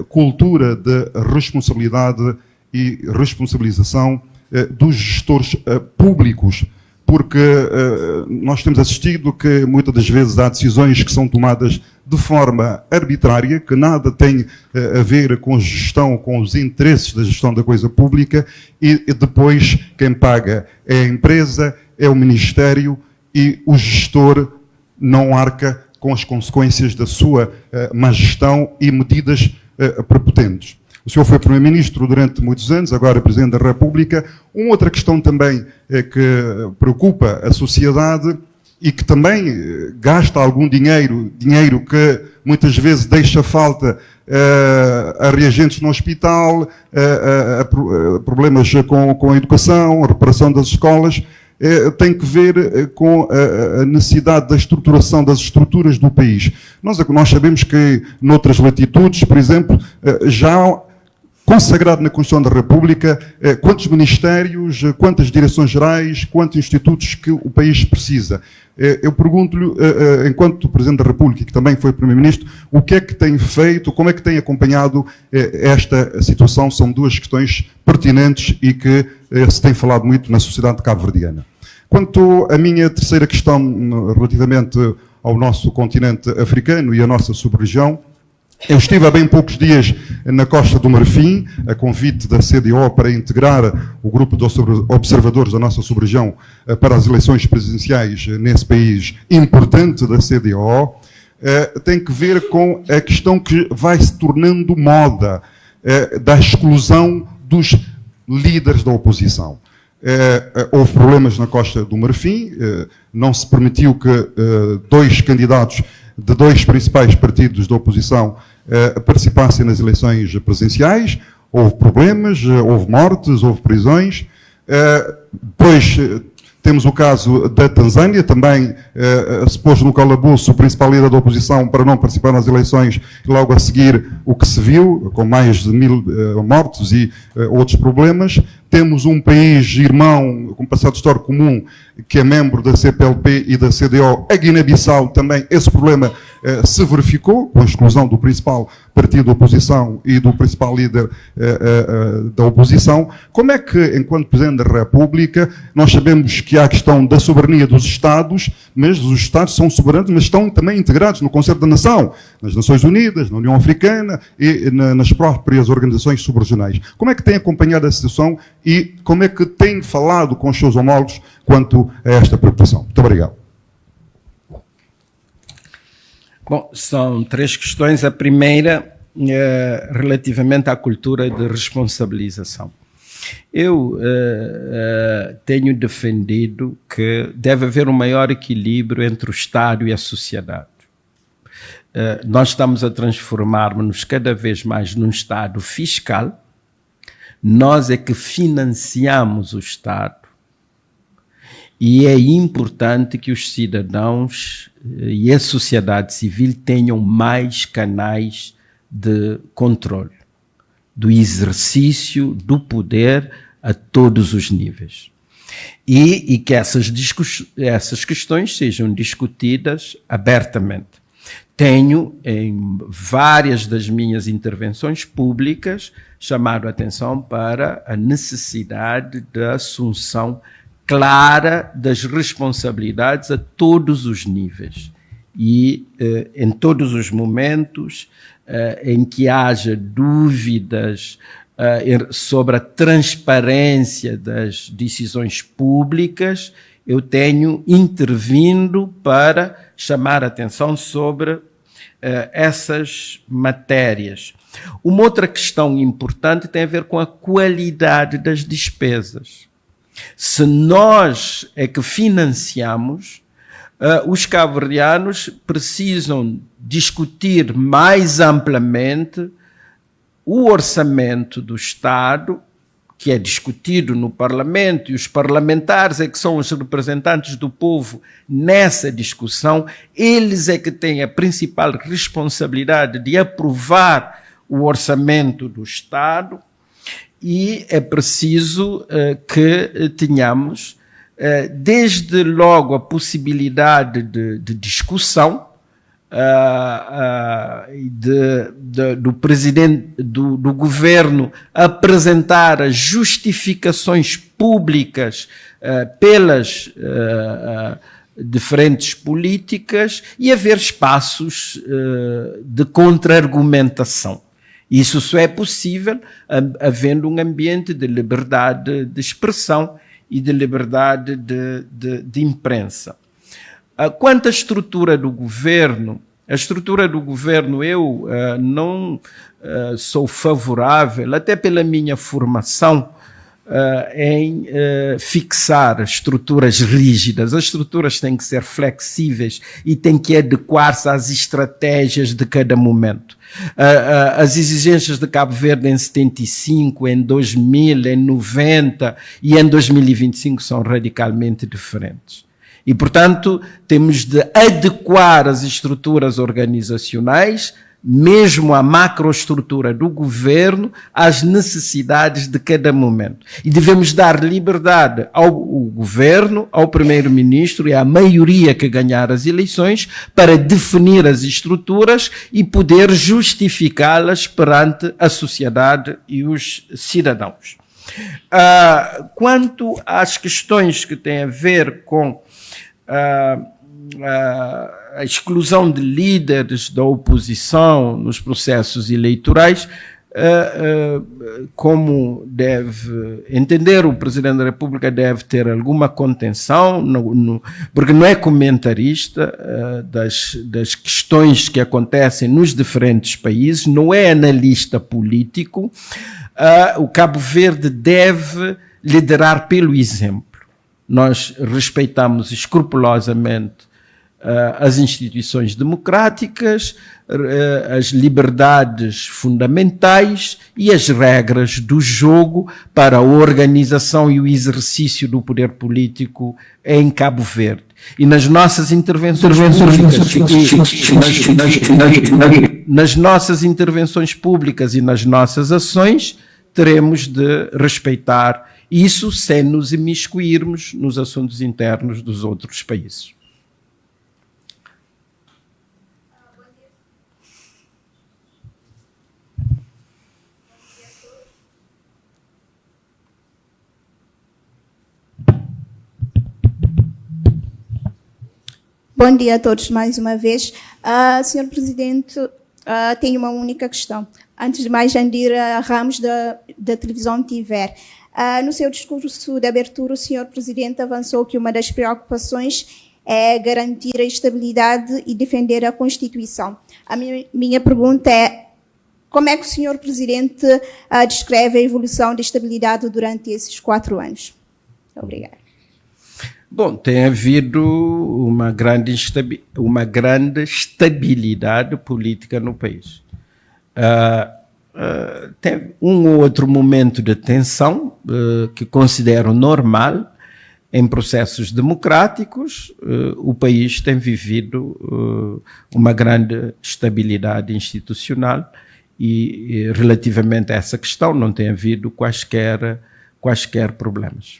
cultura de responsabilidade e responsabilização dos gestores públicos, porque nós temos assistido que muitas das vezes há decisões que são tomadas de forma arbitrária, que nada tem a ver com a gestão, com os interesses da gestão da coisa pública, e depois quem paga é a empresa, é o Ministério, e o gestor não arca com as consequências da sua má gestão e medidas prepotentes. O senhor foi Primeiro-Ministro durante muitos anos, agora Presidente da República. Uma outra questão também que preocupa a sociedade e que também gasta algum dinheiro que muitas vezes deixa falta a reagentes no hospital, a problemas com a educação, a reparação das escolas, tem que ver com a necessidade da estruturação das estruturas do país. Nós sabemos que noutras latitudes, por exemplo, já consagrado na Constituição da República, quantos ministérios, quantas direções gerais, quantos institutos que o país precisa. Eu pergunto-lhe, enquanto Presidente da República, que também foi Primeiro-Ministro, o que é que tem feito, como é que tem acompanhado esta situação? São duas questões pertinentes e que se tem falado muito na sociedade cabo-verdiana. Quanto à minha terceira questão relativamente ao nosso continente africano e à nossa sub-região, eu estive há bem poucos dias na Costa do Marfim, a convite da CEDEAO para integrar o grupo de observadores da nossa sub-região para as eleições presidenciais nesse país importante da CEDEAO, tem que ver com a questão que vai se tornando moda da exclusão dos líderes da oposição. Houve problemas na Costa do Marfim, não se permitiu que dois candidatos de dois principais partidos da oposição participassem nas eleições presidenciais, houve problemas, houve mortes, houve prisões. Depois Temos o caso da Tanzânia, também se pôs no calabouço o principal líder da oposição para não participar nas eleições, e logo a seguir o que se viu, com mais de 1000 mortos e outros problemas. Temos um país irmão, com passado histórico comum, que é membro da CPLP e da CDO, a Guiné-Bissau. Também esse problema se verificou, com a exclusão do principal partido da oposição e do principal líder da oposição. Como é que, enquanto Presidente da República, nós sabemos que há a questão da soberania dos Estados, mas os Estados são soberanos, mas estão também integrados no Concerto da Nação, nas Nações Unidas, na União Africana e nas próprias organizações subregionais. Como é que tem acompanhado a situação e como é que tem falado com os seus homólogos quanto a esta preocupação? Muito obrigado. Bom, são 3 questões. A primeira, relativamente à cultura de responsabilização. Eu tenho defendido que deve haver um maior equilíbrio entre o Estado e a sociedade. Nós estamos a transformar-nos cada vez mais num Estado fiscal. Nós é que financiamos o Estado. E é importante que os cidadãos e a sociedade civil tenham mais canais de controle do exercício do poder a todos os níveis. E que essas questões sejam discutidas abertamente. Tenho, em várias das minhas intervenções públicas, chamado a atenção para a necessidade da assunção clara das responsabilidades a todos os níveis e em todos os momentos em que haja dúvidas sobre a transparência das decisões públicas, eu tenho intervindo para chamar a atenção sobre essas matérias. Uma outra questão importante tem a ver com a qualidade das despesas. Se nós é que financiamos, os cabo-verdianos precisam discutir mais amplamente o orçamento do Estado, que é discutido no Parlamento, e os parlamentares é que são os representantes do povo nessa discussão. Eles é que têm a principal responsabilidade de aprovar o orçamento do Estado. E é preciso que tenhamos, desde logo, a possibilidade de discussão do presidente do governo apresentar as justificações públicas pelas diferentes políticas e haver espaços de contra-argumentação. Isso só é possível havendo um ambiente de liberdade de expressão e de liberdade de imprensa. Quanto à estrutura do governo, eu não sou favorável, até pela minha formação, em fixar estruturas rígidas. As estruturas têm que ser flexíveis e têm que adequar-se às estratégias de cada momento. As exigências de Cabo Verde em 75, em 2000, em 90 e em 2025 são radicalmente diferentes. E, portanto, temos de adequar as estruturas organizacionais, mesmo a macroestrutura do governo, às necessidades de cada momento. E devemos dar liberdade ao governo, ao primeiro-ministro e à maioria que ganhar as eleições para definir as estruturas e poder justificá-las perante a sociedade e os cidadãos. Quanto às questões que têm a ver com a exclusão de líderes da oposição nos processos eleitorais, como deve entender, o Presidente da República deve ter alguma contenção, porque não é comentarista das questões que acontecem nos diferentes países, não é analista político. O Cabo Verde deve liderar pelo exemplo. Nós respeitamos escrupulosamente as instituições democráticas, as liberdades fundamentais e as regras do jogo para a organização e o exercício do poder político em Cabo Verde. E nas nossas intervenções públicas e nas nossas ações, teremos de respeitar isso sem nos imiscuirmos nos assuntos internos dos outros países. Bom dia a todos mais uma vez. Senhor Presidente, tenho uma única questão. Antes de mais, Jandira Ramos, da televisão TIVER. No seu discurso de abertura, o Senhor Presidente avançou que uma das preocupações é garantir a estabilidade e defender a Constituição. A minha pergunta é: como é que o Senhor Presidente descreve a evolução da estabilidade durante esses 4 anos? Obrigada. Bom, tem havido uma grande estabilidade política no país. Tem um ou outro momento de tensão que considero normal em processos democráticos. O país tem vivido uma grande estabilidade institucional e relativamente a essa questão não tem havido quaisquer problemas.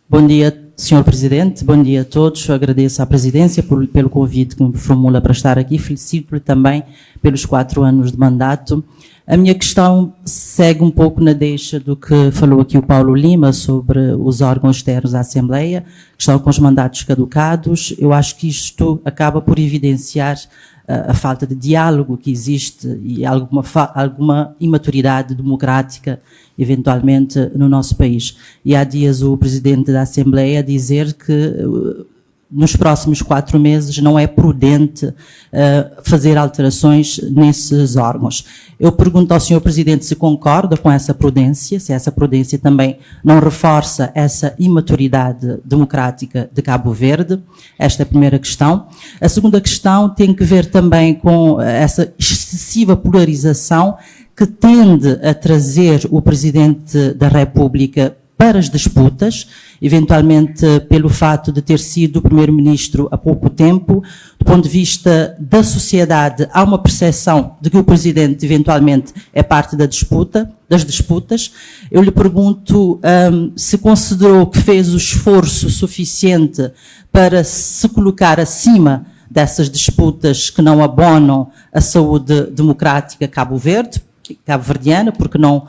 Bom dia, Sr. Presidente, bom dia a todos. Eu agradeço à Presidência pelo convite que me formula para estar aqui. Felicito-lhe também pelos 4 anos de mandato. A minha questão segue um pouco na deixa do que falou aqui o Paulo Lima sobre os órgãos externos da Assembleia, que estão com os mandatos caducados. Eu acho que isto acaba por evidenciar a falta de diálogo que existe e alguma imaturidade democrática, eventualmente, no nosso país. E há dias o Presidente da Assembleia dizer que nos próximos 4 meses não é prudente fazer alterações nesses órgãos. Eu pergunto ao Sr. Presidente se concorda com essa prudência, se essa prudência também não reforça essa imaturidade democrática de Cabo Verde. Esta é a primeira questão. A segunda questão tem que ver também com essa excessiva polarização que tende a trazer o Presidente da República para as disputas, eventualmente pelo fato de ter sido o Primeiro-Ministro há pouco tempo. Do ponto de vista da sociedade, há uma percepção de que o Presidente eventualmente é parte das disputas. Eu lhe pergunto se considerou que fez o esforço suficiente para se colocar acima dessas disputas que não abonam a saúde democrática cabo-verdiana, porque não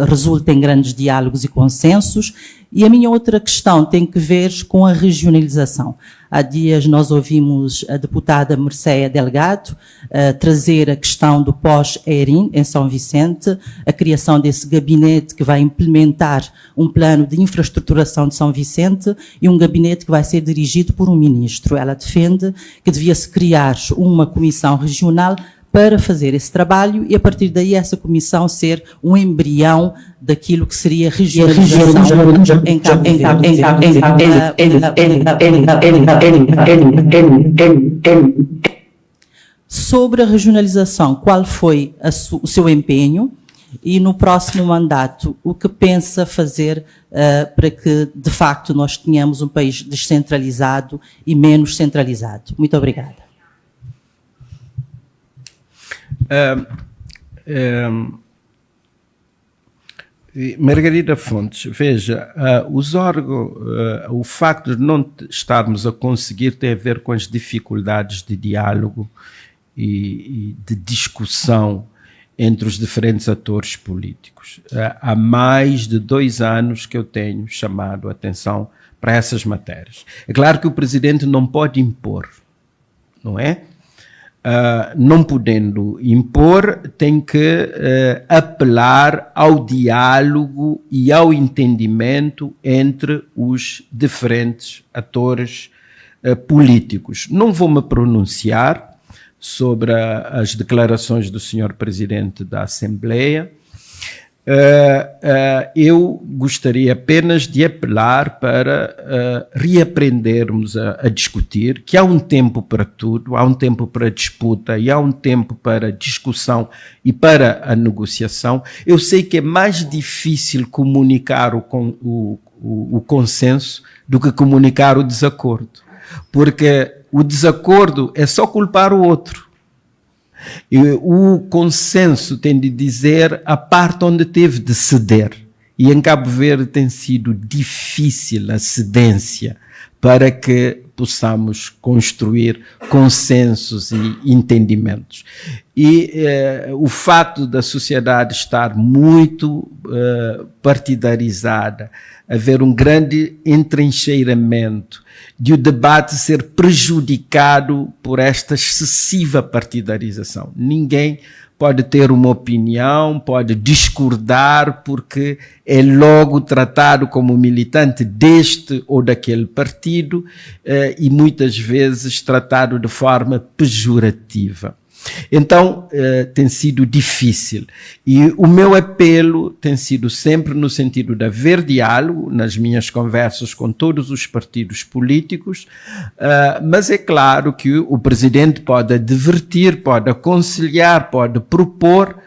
resulta em grandes diálogos e consensos. E a minha outra questão tem que ver com a regionalização. Há dias nós ouvimos a deputada Mercéia Delgado trazer a questão do pós-ERIN em São Vicente, a criação desse gabinete que vai implementar um plano de infraestruturação de São Vicente e um gabinete que vai ser dirigido por um ministro. Ela defende que devia-se criar uma comissão regional para fazer esse trabalho e, a partir daí, essa comissão ser um embrião daquilo que seria regionalização em Cabo Verde. Sobre a regionalização, qual foi o seu empenho e, no próximo mandato, o que pensa fazer para que, de facto, nós tenhamos um país descentralizado e menos centralizado? Muito obrigada. Margarida Fontes, veja, o facto de não estarmos a conseguir tem a ver com as dificuldades de diálogo e de discussão entre os diferentes atores políticos. Há mais de 2 anos que eu tenho chamado a atenção para essas matérias. É claro que o Presidente não pode impor, não é? Não podendo impor, tem que apelar ao diálogo e ao entendimento entre os diferentes atores políticos. Não vou me pronunciar sobre as declarações do Sr. Presidente da Assembleia. Eu gostaria apenas de apelar para reaprendermos a discutir, que há um tempo para tudo, há um tempo para disputa e há um tempo para discussão e para a negociação. Eu sei que é mais difícil comunicar o consenso do que comunicar o desacordo, porque o desacordo é só culpar o outro. E o consenso tem de dizer a parte onde teve de ceder. E em Cabo Verde tem sido difícil a cedência para que possamos construir consensos e entendimentos. E o fato da sociedade estar muito partidarizada, haver um grande entrincheiramento, de o debate ser prejudicado por esta excessiva partidarização. Ninguém pode ter uma opinião, pode discordar, porque é logo tratado como militante deste ou daquele partido e muitas vezes tratado de forma pejorativa. Então, tem sido difícil. E o meu apelo tem sido sempre no sentido de haver diálogo nas minhas conversas com todos os partidos políticos, mas é claro que o Presidente pode advertir, pode aconselhar, pode propor,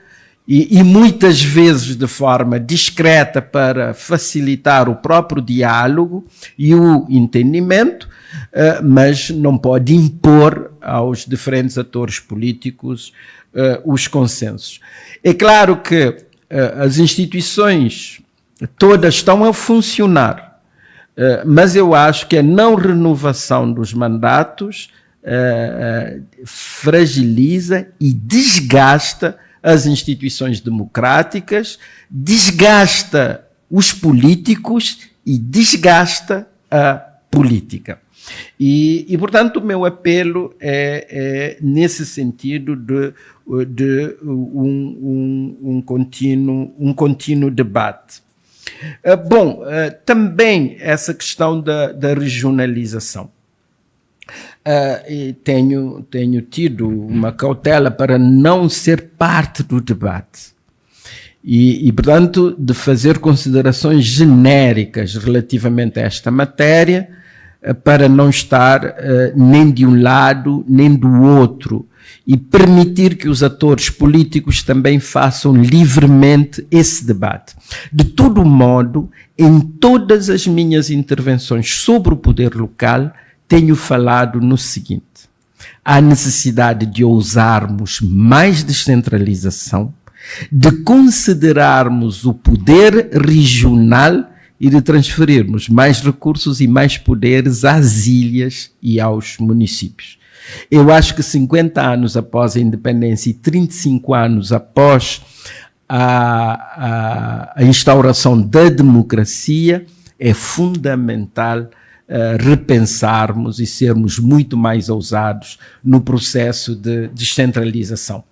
e muitas vezes de forma discreta para facilitar o próprio diálogo e o entendimento, mas não pode impor aos diferentes atores políticos os consensos. É claro que as instituições todas estão a funcionar, mas eu acho que a não renovação dos mandatos fragiliza e desgasta as instituições democráticas, desgasta os políticos e desgasta a política. E portanto, o meu apelo é nesse sentido de um contínuo debate. Também essa questão da regionalização. E tenho tido uma cautela para não ser parte do debate. E, portanto, de fazer considerações genéricas relativamente a esta matéria, para não estar nem de um lado nem do outro, e permitir que os atores políticos também façam livremente esse debate. De todo modo, em todas as minhas intervenções sobre o poder local, tenho falado no seguinte: há necessidade de ousarmos mais descentralização, de considerarmos o poder regional e de transferirmos mais recursos e mais poderes às ilhas e aos municípios. Eu acho que 50 anos após a independência e 35 anos após a instauração da democracia, é fundamental repensarmos e sermos muito mais ousados no processo de descentralização.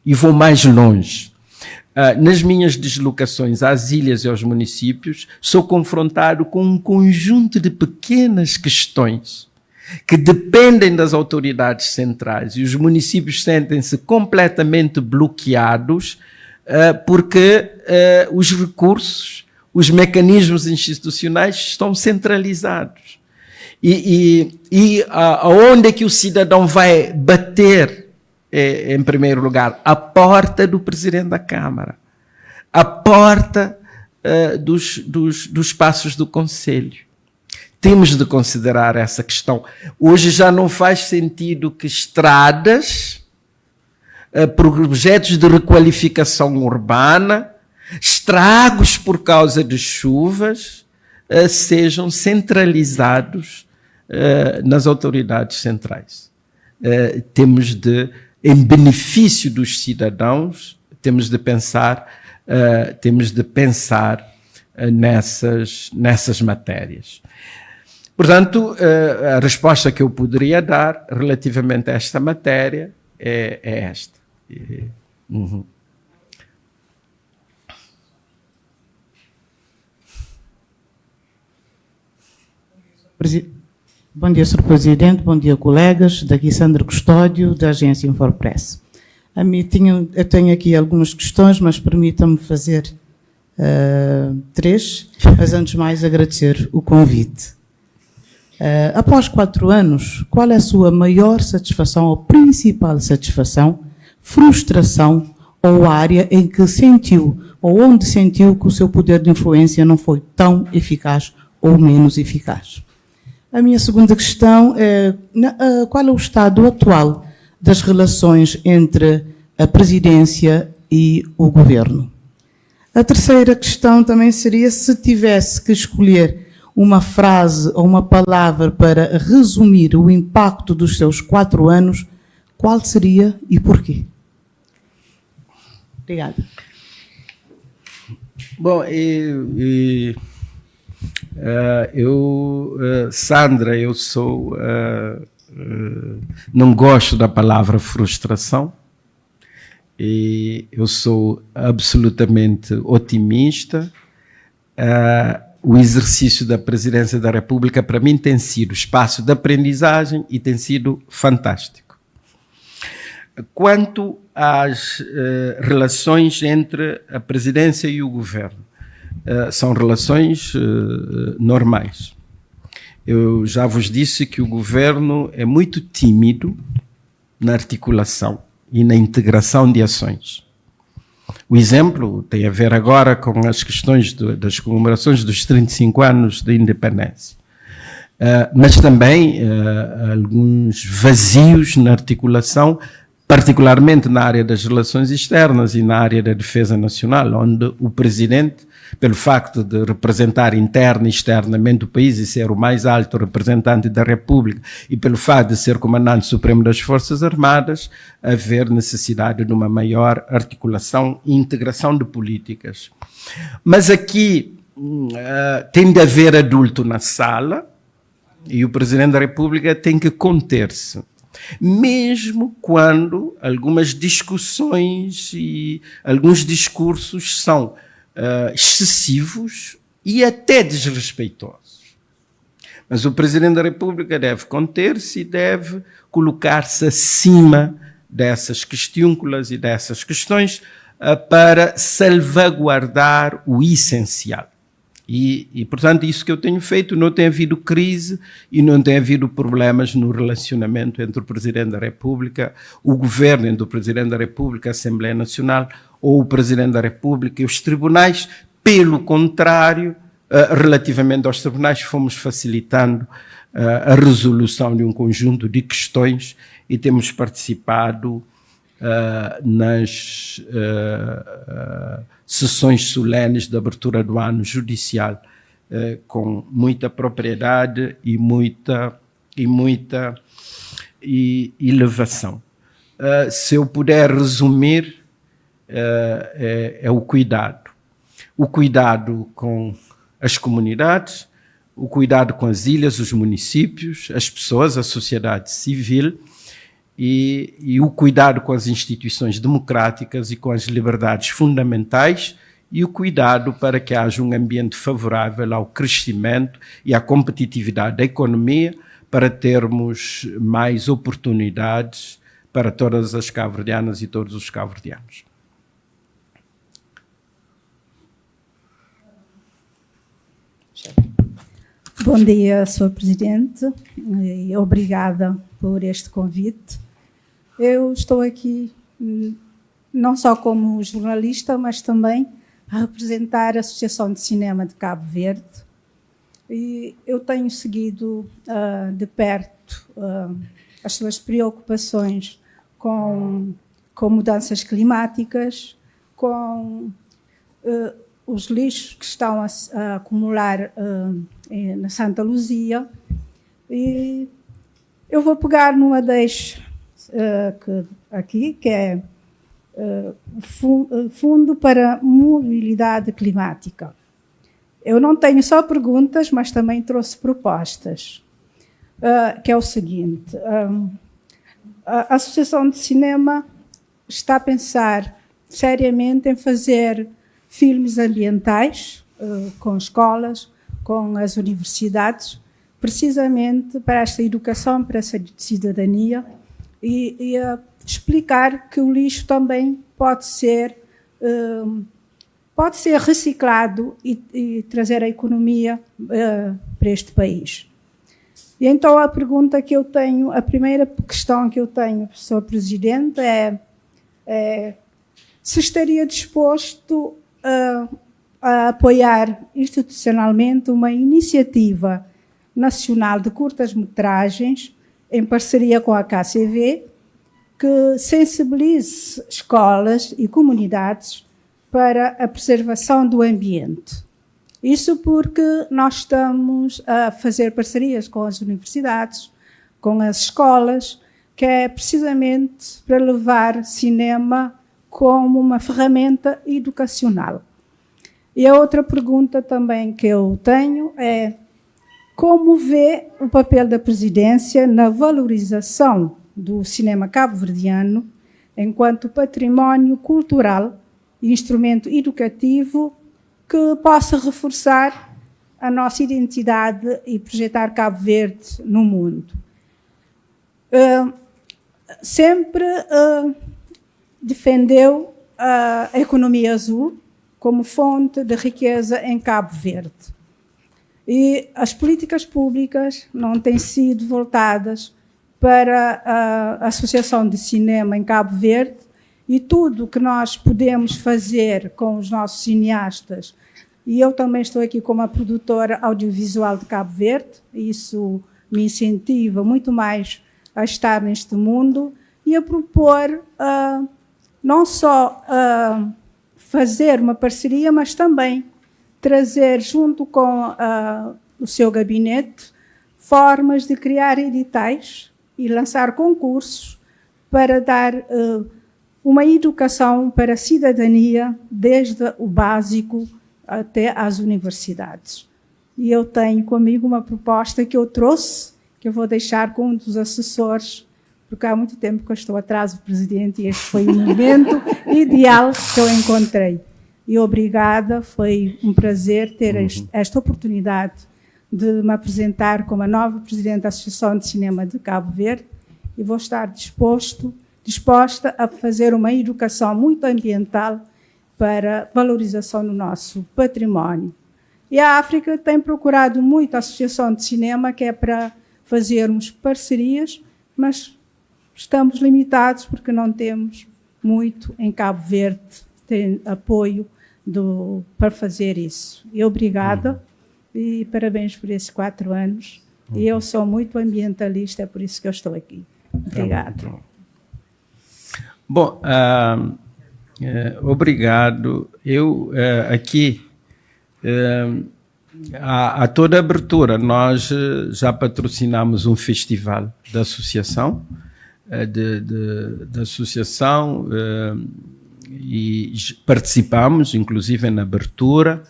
E vou mais longe. Nas minhas deslocações às ilhas e aos municípios, sou confrontado com um conjunto de pequenas questões que dependem das autoridades centrais, e os municípios sentem-se completamente bloqueados porque os recursos, os mecanismos institucionais estão centralizados. E aonde é que o cidadão vai bater? Em primeiro lugar, a porta do Presidente da Câmara, a porta dos espaços do Conselho. Temos de considerar essa questão. Hoje já não faz sentido que estradas, projetos de requalificação urbana, estragos por causa de chuvas, sejam centralizados nas autoridades centrais. Temos de, em benefício dos cidadãos, temos de pensar nessas matérias. Portanto, a resposta que eu poderia dar relativamente a esta matéria é esta. Bom dia, Sr. Presidente, bom dia, colegas. Daqui Sandra Custódio, da agência Infopress. Eu tenho aqui algumas questões, mas permita-me fazer 3, mas antes de mais agradecer o convite. Após 4 anos, qual é a sua maior satisfação, ou principal satisfação, frustração, ou área em que sentiu, ou onde sentiu que o seu poder de influência não foi tão eficaz ou menos eficaz? A minha segunda questão é qual é o estado atual das relações entre a presidência e o governo? A terceira questão também seria, se tivesse que escolher uma frase ou uma palavra para resumir o impacto dos seus 4 anos, qual seria e porquê? Obrigada. Bom, Sandra, eu sou... não gosto da palavra frustração. E eu sou absolutamente otimista. O exercício da Presidência da República, para mim, tem sido espaço de aprendizagem e tem sido fantástico. Quanto às relações entre a Presidência e o Governo, são relações normais. Eu já vos disse que o Governo é muito tímido na articulação e na integração de ações. O exemplo tem a ver agora com as questões das comemorações dos 35 anos de independência. Mas também alguns vazios na articulação, particularmente na área das relações externas e na área da defesa nacional, onde o Presidente, pelo facto de representar interna e externamente o país e ser o mais alto representante da República e pelo facto de ser comandante supremo das Forças Armadas, haver necessidade de uma maior articulação e integração de políticas. Mas aqui tem de haver adulto na sala e o Presidente da República tem que conter-se. Mesmo quando algumas discussões e alguns discursos são excessivos e até desrespeitosos. Mas o Presidente da República deve conter-se e deve colocar-se acima dessas questiúnculas e dessas questões para salvaguardar o essencial. E, portanto, isso que eu tenho feito, não tem havido crise e não tem havido problemas no relacionamento entre o Presidente da República, o Governo, entre o Presidente da República, a Assembleia Nacional, ou o Presidente da República e os tribunais. Pelo contrário, relativamente aos tribunais, fomos facilitando a resolução de um conjunto de questões e temos participado nas sessões solenes de abertura do ano judicial com muita propriedade e muita elevação. Se eu puder resumir, é o cuidado. O cuidado com as comunidades, o cuidado com as ilhas, os municípios, as pessoas, a sociedade civil, e o cuidado com as instituições democráticas e com as liberdades fundamentais, e o cuidado para que haja um ambiente favorável ao crescimento e à competitividade da economia, para termos mais oportunidades para todas as cabo-verdianas e todos os cabo-verdianos. Bom dia, Sr. Presidente, e obrigada por este convite. Eu estou aqui não só como jornalista, mas também a representar a Associação de Cinema de Cabo Verde. E eu tenho seguido de perto as suas preocupações com mudanças climáticas, com os lixos que estão a acumular na Santa Luzia. E eu vou pegar numa que é Fundo para Mobilidade Climática. Eu não tenho só perguntas, mas também trouxe propostas, que é o seguinte: a Associação de Cinema está a pensar seriamente em fazer filmes ambientais com escolas, com as universidades, precisamente para esta educação, para essa cidadania e explicar que o lixo também pode ser reciclado e trazer a economia para este país. E então a pergunta que eu tenho, a primeira questão que eu tenho, Sr. Presidente, é se estaria disposto a apoiar institucionalmente uma iniciativa nacional de curtas-metragens em parceria com a KCV que sensibilize escolas e comunidades para a preservação do ambiente. Isso porque nós estamos a fazer parcerias com as universidades, com as escolas, que é precisamente para levar cinema como uma ferramenta educacional. E a outra pergunta também que eu tenho é como vê o papel da presidência na valorização do cinema cabo-verdiano enquanto património cultural e instrumento educativo que possa reforçar a nossa identidade e projetar Cabo Verde no mundo. Sempre defendeu a economia azul como fonte de riqueza em Cabo Verde. E as políticas públicas não têm sido voltadas para a Associação de Cinema em Cabo Verde e tudo que nós podemos fazer com os nossos cineastas. E eu também estou aqui como a produtora audiovisual de Cabo Verde, isso me incentiva muito mais a estar neste mundo e a propor não só fazer uma parceria, mas também trazer junto com o seu gabinete formas de criar editais e lançar concursos para dar uma educação para a cidadania desde o básico até às universidades. E eu tenho comigo uma proposta que eu trouxe, que eu vou deixar com um dos assessores, porque há muito tempo que eu estou atrás do presidente e este foi o momento ideal que eu encontrei. E obrigada, foi um prazer ter esta oportunidade de me apresentar como a nova presidente da Associação de Cinema de Cabo Verde e vou estar disposta a fazer uma educação muito ambiental para valorização do nosso património. E a África tem procurado muito a Associação de Cinema, que é para fazermos parcerias, mas estamos limitados porque não temos muito em Cabo Verde, tem apoio para fazer isso. E obrigada e parabéns por esses 4 anos. E eu sou muito ambientalista, é por isso que eu estou aqui. Obrigada. Bom, obrigado. Eu aqui a toda abertura nós já patrocinamos um festival da associação, da associação e participamos, inclusive na abertura.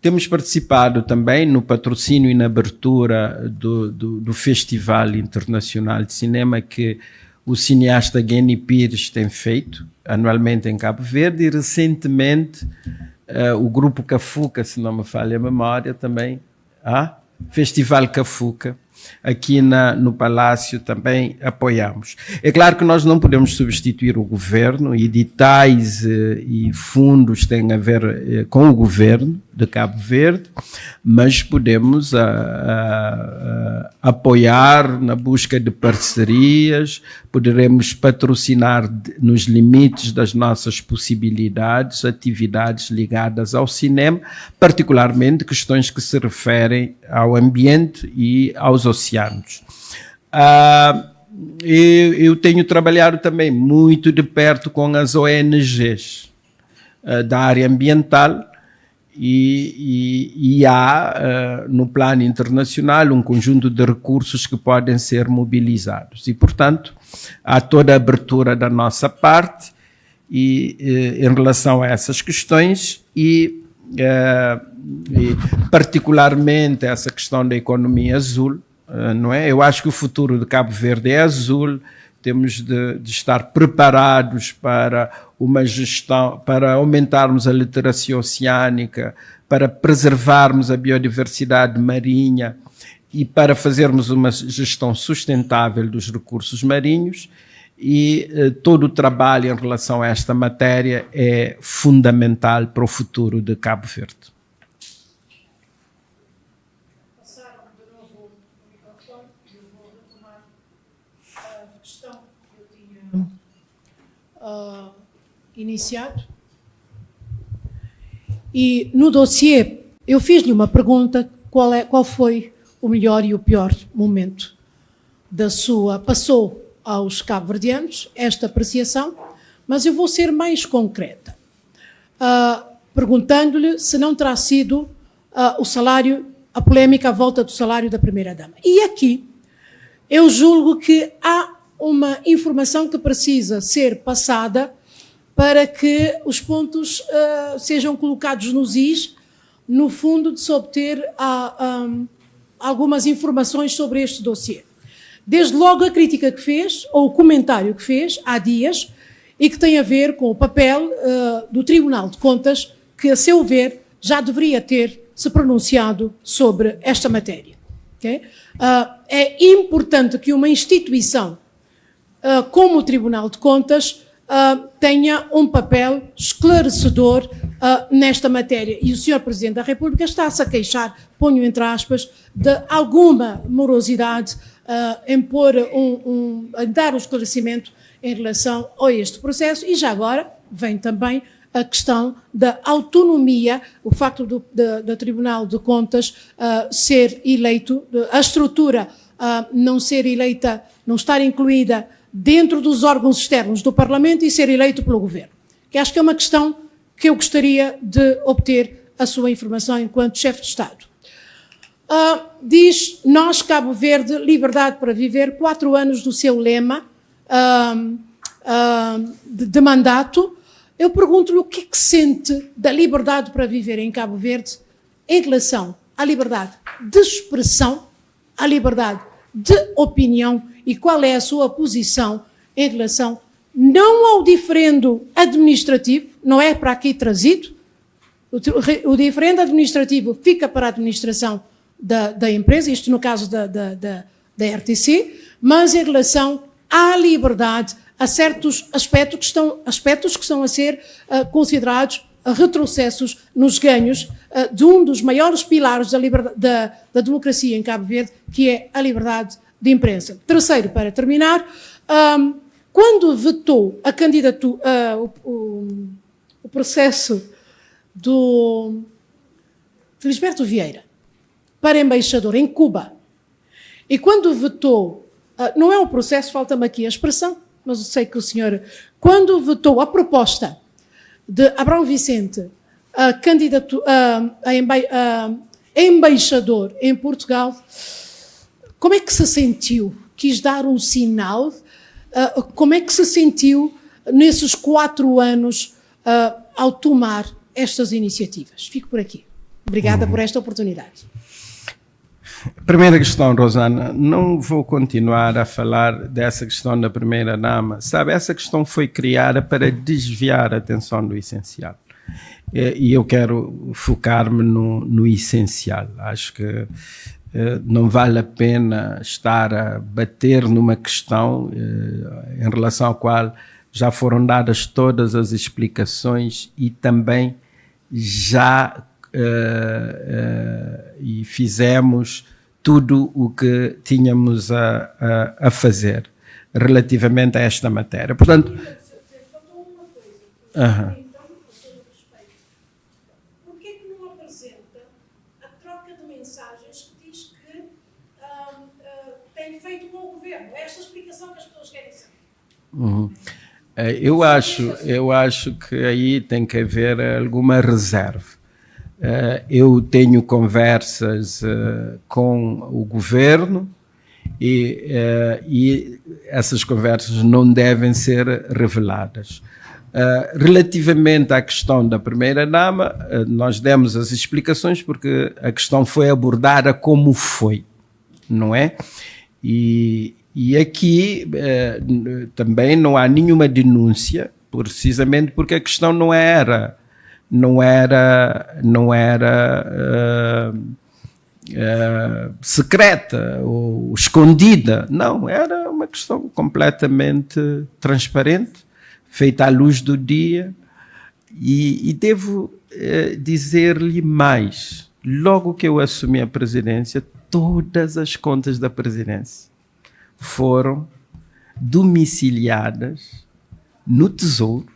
Temos participado também no patrocínio e na abertura do Festival Internacional de Cinema que o cineasta Gueni Pires tem feito anualmente em Cabo Verde e recentemente o grupo Cafuca, se não me falha a memória, também, Festival Cafuca, aqui no Palácio também apoiamos. É claro que nós não podemos substituir o governo, editais e fundos têm a ver com o governo de Cabo Verde, mas podemos apoiar na busca de parcerias, poderemos patrocinar nos limites das nossas possibilidades, atividades ligadas ao cinema, particularmente questões que se referem ao ambiente e aos oceanos. Eu tenho trabalhado também muito de perto com as ONGs da área ambiental e há no plano internacional um conjunto de recursos que podem ser mobilizados e, portanto, há toda a abertura da nossa parte em relação a essas questões e particularmente essa questão da economia azul, não é? Eu acho que o futuro de Cabo Verde é azul, temos de estar preparados para uma gestão, para aumentarmos a literacia oceânica, para preservarmos a biodiversidade marinha e para fazermos uma gestão sustentável dos recursos marinhos, e todo o trabalho em relação a esta matéria é fundamental para o futuro de Cabo Verde. Passaram de novo o microfone e eu vou retomar a questão que eu tinha iniciado. E no dossiê eu fiz-lhe uma pergunta: qual foi o melhor e o pior momento da sua... Passou aos cabo-verdianos esta apreciação, mas eu vou ser mais concreta, perguntando-lhe se não terá sido o salário, a polémica à volta do salário da primeira-dama. E aqui eu julgo que há uma informação que precisa ser passada para que os pontos sejam colocados nos is, no fundo de se obter algumas informações sobre este dossiê. Desde logo a crítica que fez, ou o comentário que fez há dias, e que tem a ver com o papel do Tribunal de Contas, que, a seu ver, já deveria ter se pronunciado sobre esta matéria. Okay? É importante que uma instituição como o Tribunal de Contas tenha um papel esclarecedor nesta matéria. E o Sr. Presidente da República está-se a queixar, ponho entre aspas, de alguma morosidade em dar um esclarecimento em relação a este processo. E já agora vem também a questão da autonomia, o facto do Tribunal de Contas ser eleito, a estrutura não ser eleita, não estar incluída dentro dos órgãos externos do Parlamento e ser eleito pelo Governo. Que acho que é uma questão que eu gostaria de obter a sua informação enquanto chefe de Estado. Diz, nós, Cabo Verde, liberdade para viver, 4 anos do seu lema de mandato. Eu pergunto-lhe o que é que sente da liberdade para viver em Cabo Verde em relação à liberdade de expressão, à liberdade de opinião, e qual é a sua posição em relação, não ao diferendo administrativo, não é para aqui trazido, o diferendo administrativo fica para a administração da empresa, isto no caso da RTC, mas em relação à liberdade, a certos aspectos que estão a ser considerados retrocessos nos ganhos de um dos maiores pilares da democracia em Cabo Verde, que é a liberdade de imprensa. Terceiro, para terminar, quando vetou a candidatura, o processo do Felisberto Vieira para embaixador em Cuba, e quando vetou, não é um processo, falta-me aqui a expressão, mas eu sei que o senhor, quando vetou a proposta de Abrão Vicente a embaixador em Portugal, como é que se sentiu? Quis dar um sinal? Como é que se sentiu nesses 4 anos ao tomar estas iniciativas? Fico por aqui. Obrigada por esta oportunidade. Primeira questão, Rosana, não vou continuar a falar dessa questão da primeira-dama. Sabe, essa questão foi criada para desviar a atenção do essencial. E eu quero focar-me no essencial. Acho que não vale a pena estar a bater numa questão em relação à qual já foram dadas todas as explicações e também já e fizemos tudo o que tínhamos a fazer relativamente a esta matéria. Portanto, Por que não apresenta a troca de mensagens que diz que tem feito com o Governo? É esta a explicação que as pessoas querem saber. Eu acho que aí tem que haver alguma reserva. Eu tenho conversas com o Governo e essas conversas não devem ser reveladas. Relativamente à questão da primeira-dama, nós demos as explicações porque a questão foi abordada como foi, não é? E aqui também não há nenhuma denúncia, precisamente porque a questão não era secreta ou escondida. Não, era uma questão completamente transparente, feita à luz do dia. E devo dizer-lhe mais. Logo que eu assumi a presidência, todas as contas da presidência foram domiciliadas no Tesouro.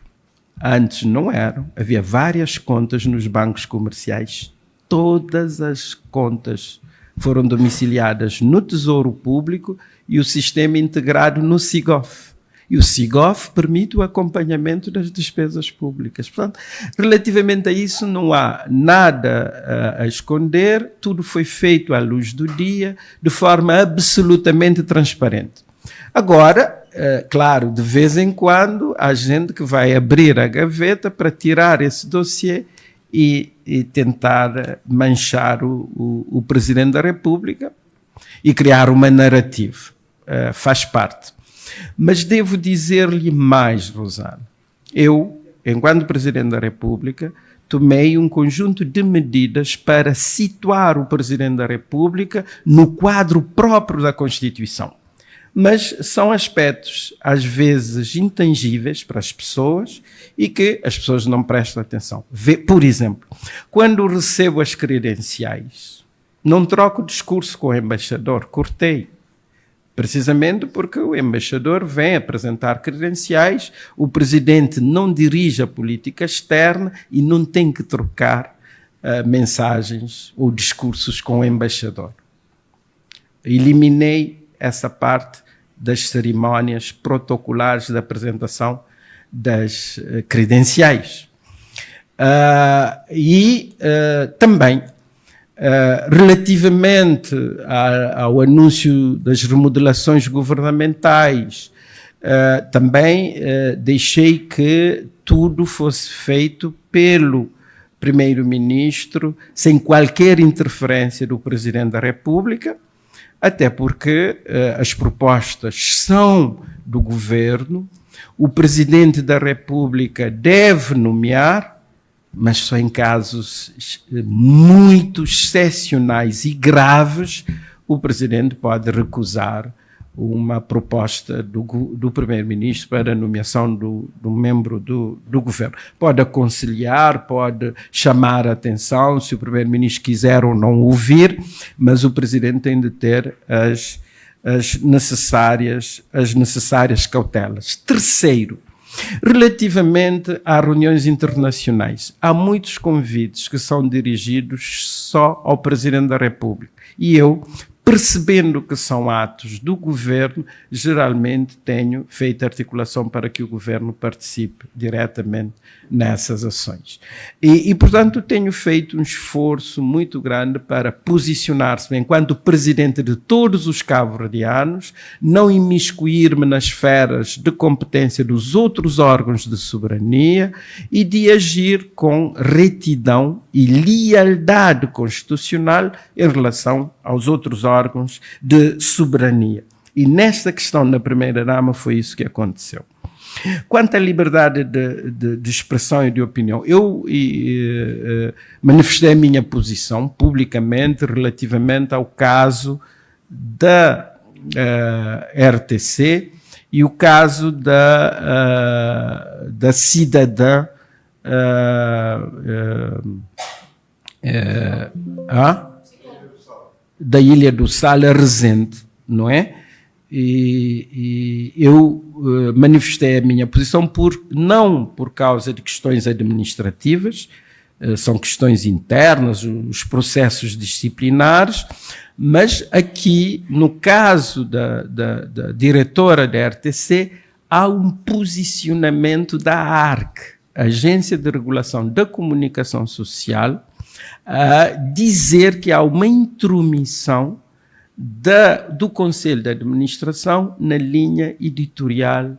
Antes não eram. Havia várias contas nos bancos comerciais. Todas as contas foram domiciliadas no Tesouro Público e o sistema integrado no SIGOF. E o SIGOF permite o acompanhamento das despesas públicas. Portanto, relativamente a isso, não há nada a esconder, tudo foi feito à luz do dia, de forma absolutamente transparente. Agora, claro, de vez em quando, há gente que vai abrir a gaveta para tirar esse dossiê e tentar manchar o Presidente da República e criar uma narrativa. Faz parte. Mas devo dizer-lhe mais, Rosana. Eu, enquanto Presidente da República, tomei um conjunto de medidas para situar o Presidente da República no quadro próprio da Constituição. Mas são aspectos, às vezes, intangíveis para as pessoas e que as pessoas não prestam atenção. Por exemplo, quando recebo as credenciais, não troco discurso com o embaixador, cortei. Precisamente porque o embaixador vem apresentar credenciais, o presidente não dirige a política externa e não tem que trocar mensagens ou discursos com o embaixador. Eliminei essa parte das cerimónias protocolares da apresentação das credenciais. Também, relativamente ao anúncio das remodelações governamentais, também deixei que tudo fosse feito pelo Primeiro-Ministro, sem qualquer interferência do Presidente da República, até porque as propostas são do Governo, o Presidente da República deve nomear, mas só em casos muito excepcionais e graves, o Presidente pode recusar uma proposta do Primeiro-Ministro para a nomeação do membro do Governo. Pode aconselhar, pode chamar a atenção, se o Primeiro-Ministro quiser ou não ouvir, mas o Presidente tem de ter as necessárias cautelas. Terceiro, relativamente a reuniões internacionais, há muitos convites que são dirigidos só ao Presidente da República. E eu, percebendo que são atos do Governo, geralmente tenho feito articulação para que o Governo participe diretamente nessas ações. E portanto, tenho feito um esforço muito grande para posicionar-se enquanto Presidente de todos os cabo-verdianos, não imiscuir-me nas esferas de competência dos outros órgãos de soberania e de agir com retidão e lealdade constitucional em relação aos outros órgãos de soberania. E nesta questão da primeira-dama foi isso que aconteceu. Quanto à liberdade de expressão e de opinião, eu manifestei a minha posição publicamente relativamente ao caso da RTC e o caso da cidadã da Ilha do Sal, a Resende, não é? E eu manifestei a minha posição não por causa de questões administrativas, são questões internas, os processos disciplinares, mas aqui, no caso da diretora da RTC, há um posicionamento da ARC, Agência de Regulação da Comunicação Social, a dizer que há uma intromissão do Conselho de Administração na linha editorial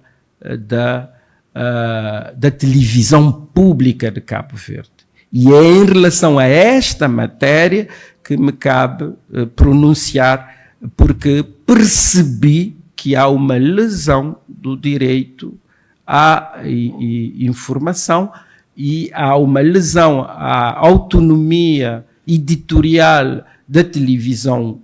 da televisão pública de Cabo Verde. E é em relação a esta matéria que me cabe pronunciar, porque percebi que há uma lesão do direito à informação e há uma lesão à autonomia editorial da televisão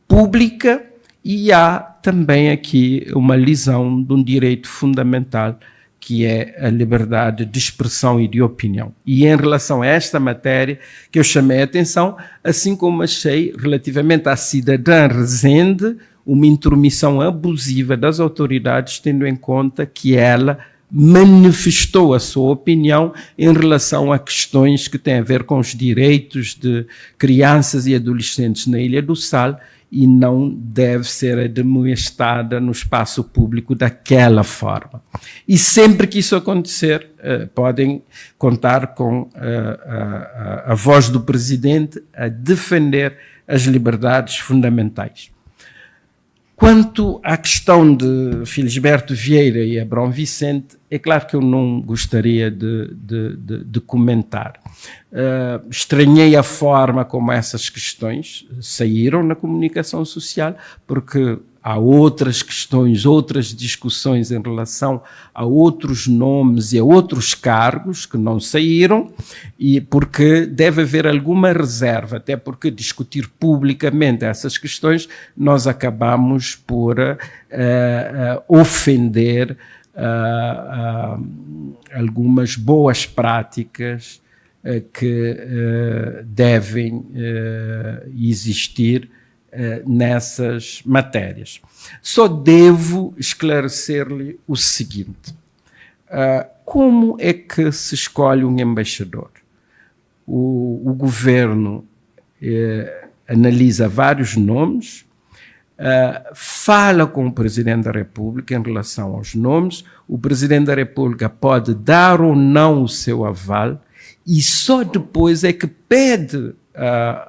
pública, e há também aqui uma lisão de um direito fundamental, que é a liberdade de expressão e de opinião. E em relação a esta matéria que eu chamei a atenção, assim como achei relativamente à cidadã Rezende uma intromissão abusiva das autoridades, tendo em conta que ela manifestou a sua opinião em relação a questões que têm a ver com os direitos de crianças e adolescentes na Ilha do Sal, e não deve ser admoestada no espaço público daquela forma. E sempre que isso acontecer, podem contar com a voz do Presidente a defender as liberdades fundamentais. Quanto à questão de Felisberto Vieira e Abrão Vicente, é claro que eu não gostaria de comentar. Estranhei a forma como essas questões saíram na comunicação social, porque há outras questões, outras discussões em relação a outros nomes e a outros cargos que não saíram, e porque deve haver alguma reserva, até porque discutir publicamente essas questões nós acabamos por ofender algumas boas práticas que devem existir nessas matérias. Só devo esclarecer-lhe o seguinte: como é que se escolhe um embaixador? O governo analisa vários nomes, fala com o Presidente da República em relação aos nomes, o Presidente da República pode dar ou não o seu aval, e só depois é que pede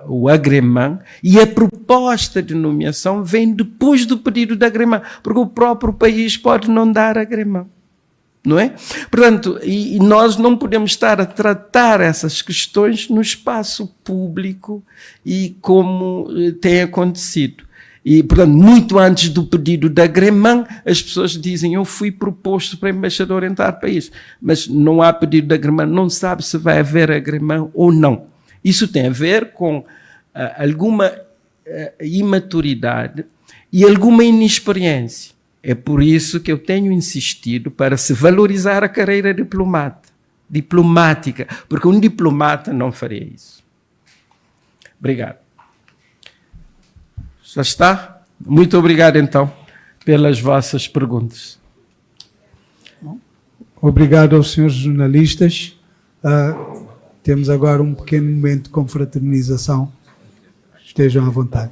o agremã, e a proposta de nomeação vem depois do pedido de agremã, porque o próprio país pode não dar agremã, não é? Portanto, e nós não podemos estar a tratar essas questões no espaço público e como tem acontecido. E, portanto, muito antes do pedido de agremã, as pessoas dizem: eu fui proposto para embaixador em tal país, mas não há pedido de agremã, não sabe se vai haver agremã ou não. Isso tem a ver com alguma imaturidade e alguma inexperiência. É por isso que eu tenho insistido para se valorizar a carreira diplomática, porque um diplomata não faria isso. Obrigado. Já está? Muito obrigado, então, pelas vossas perguntas. Obrigado aos senhores jornalistas. Temos agora um pequeno momento de confraternização. Estejam à vontade.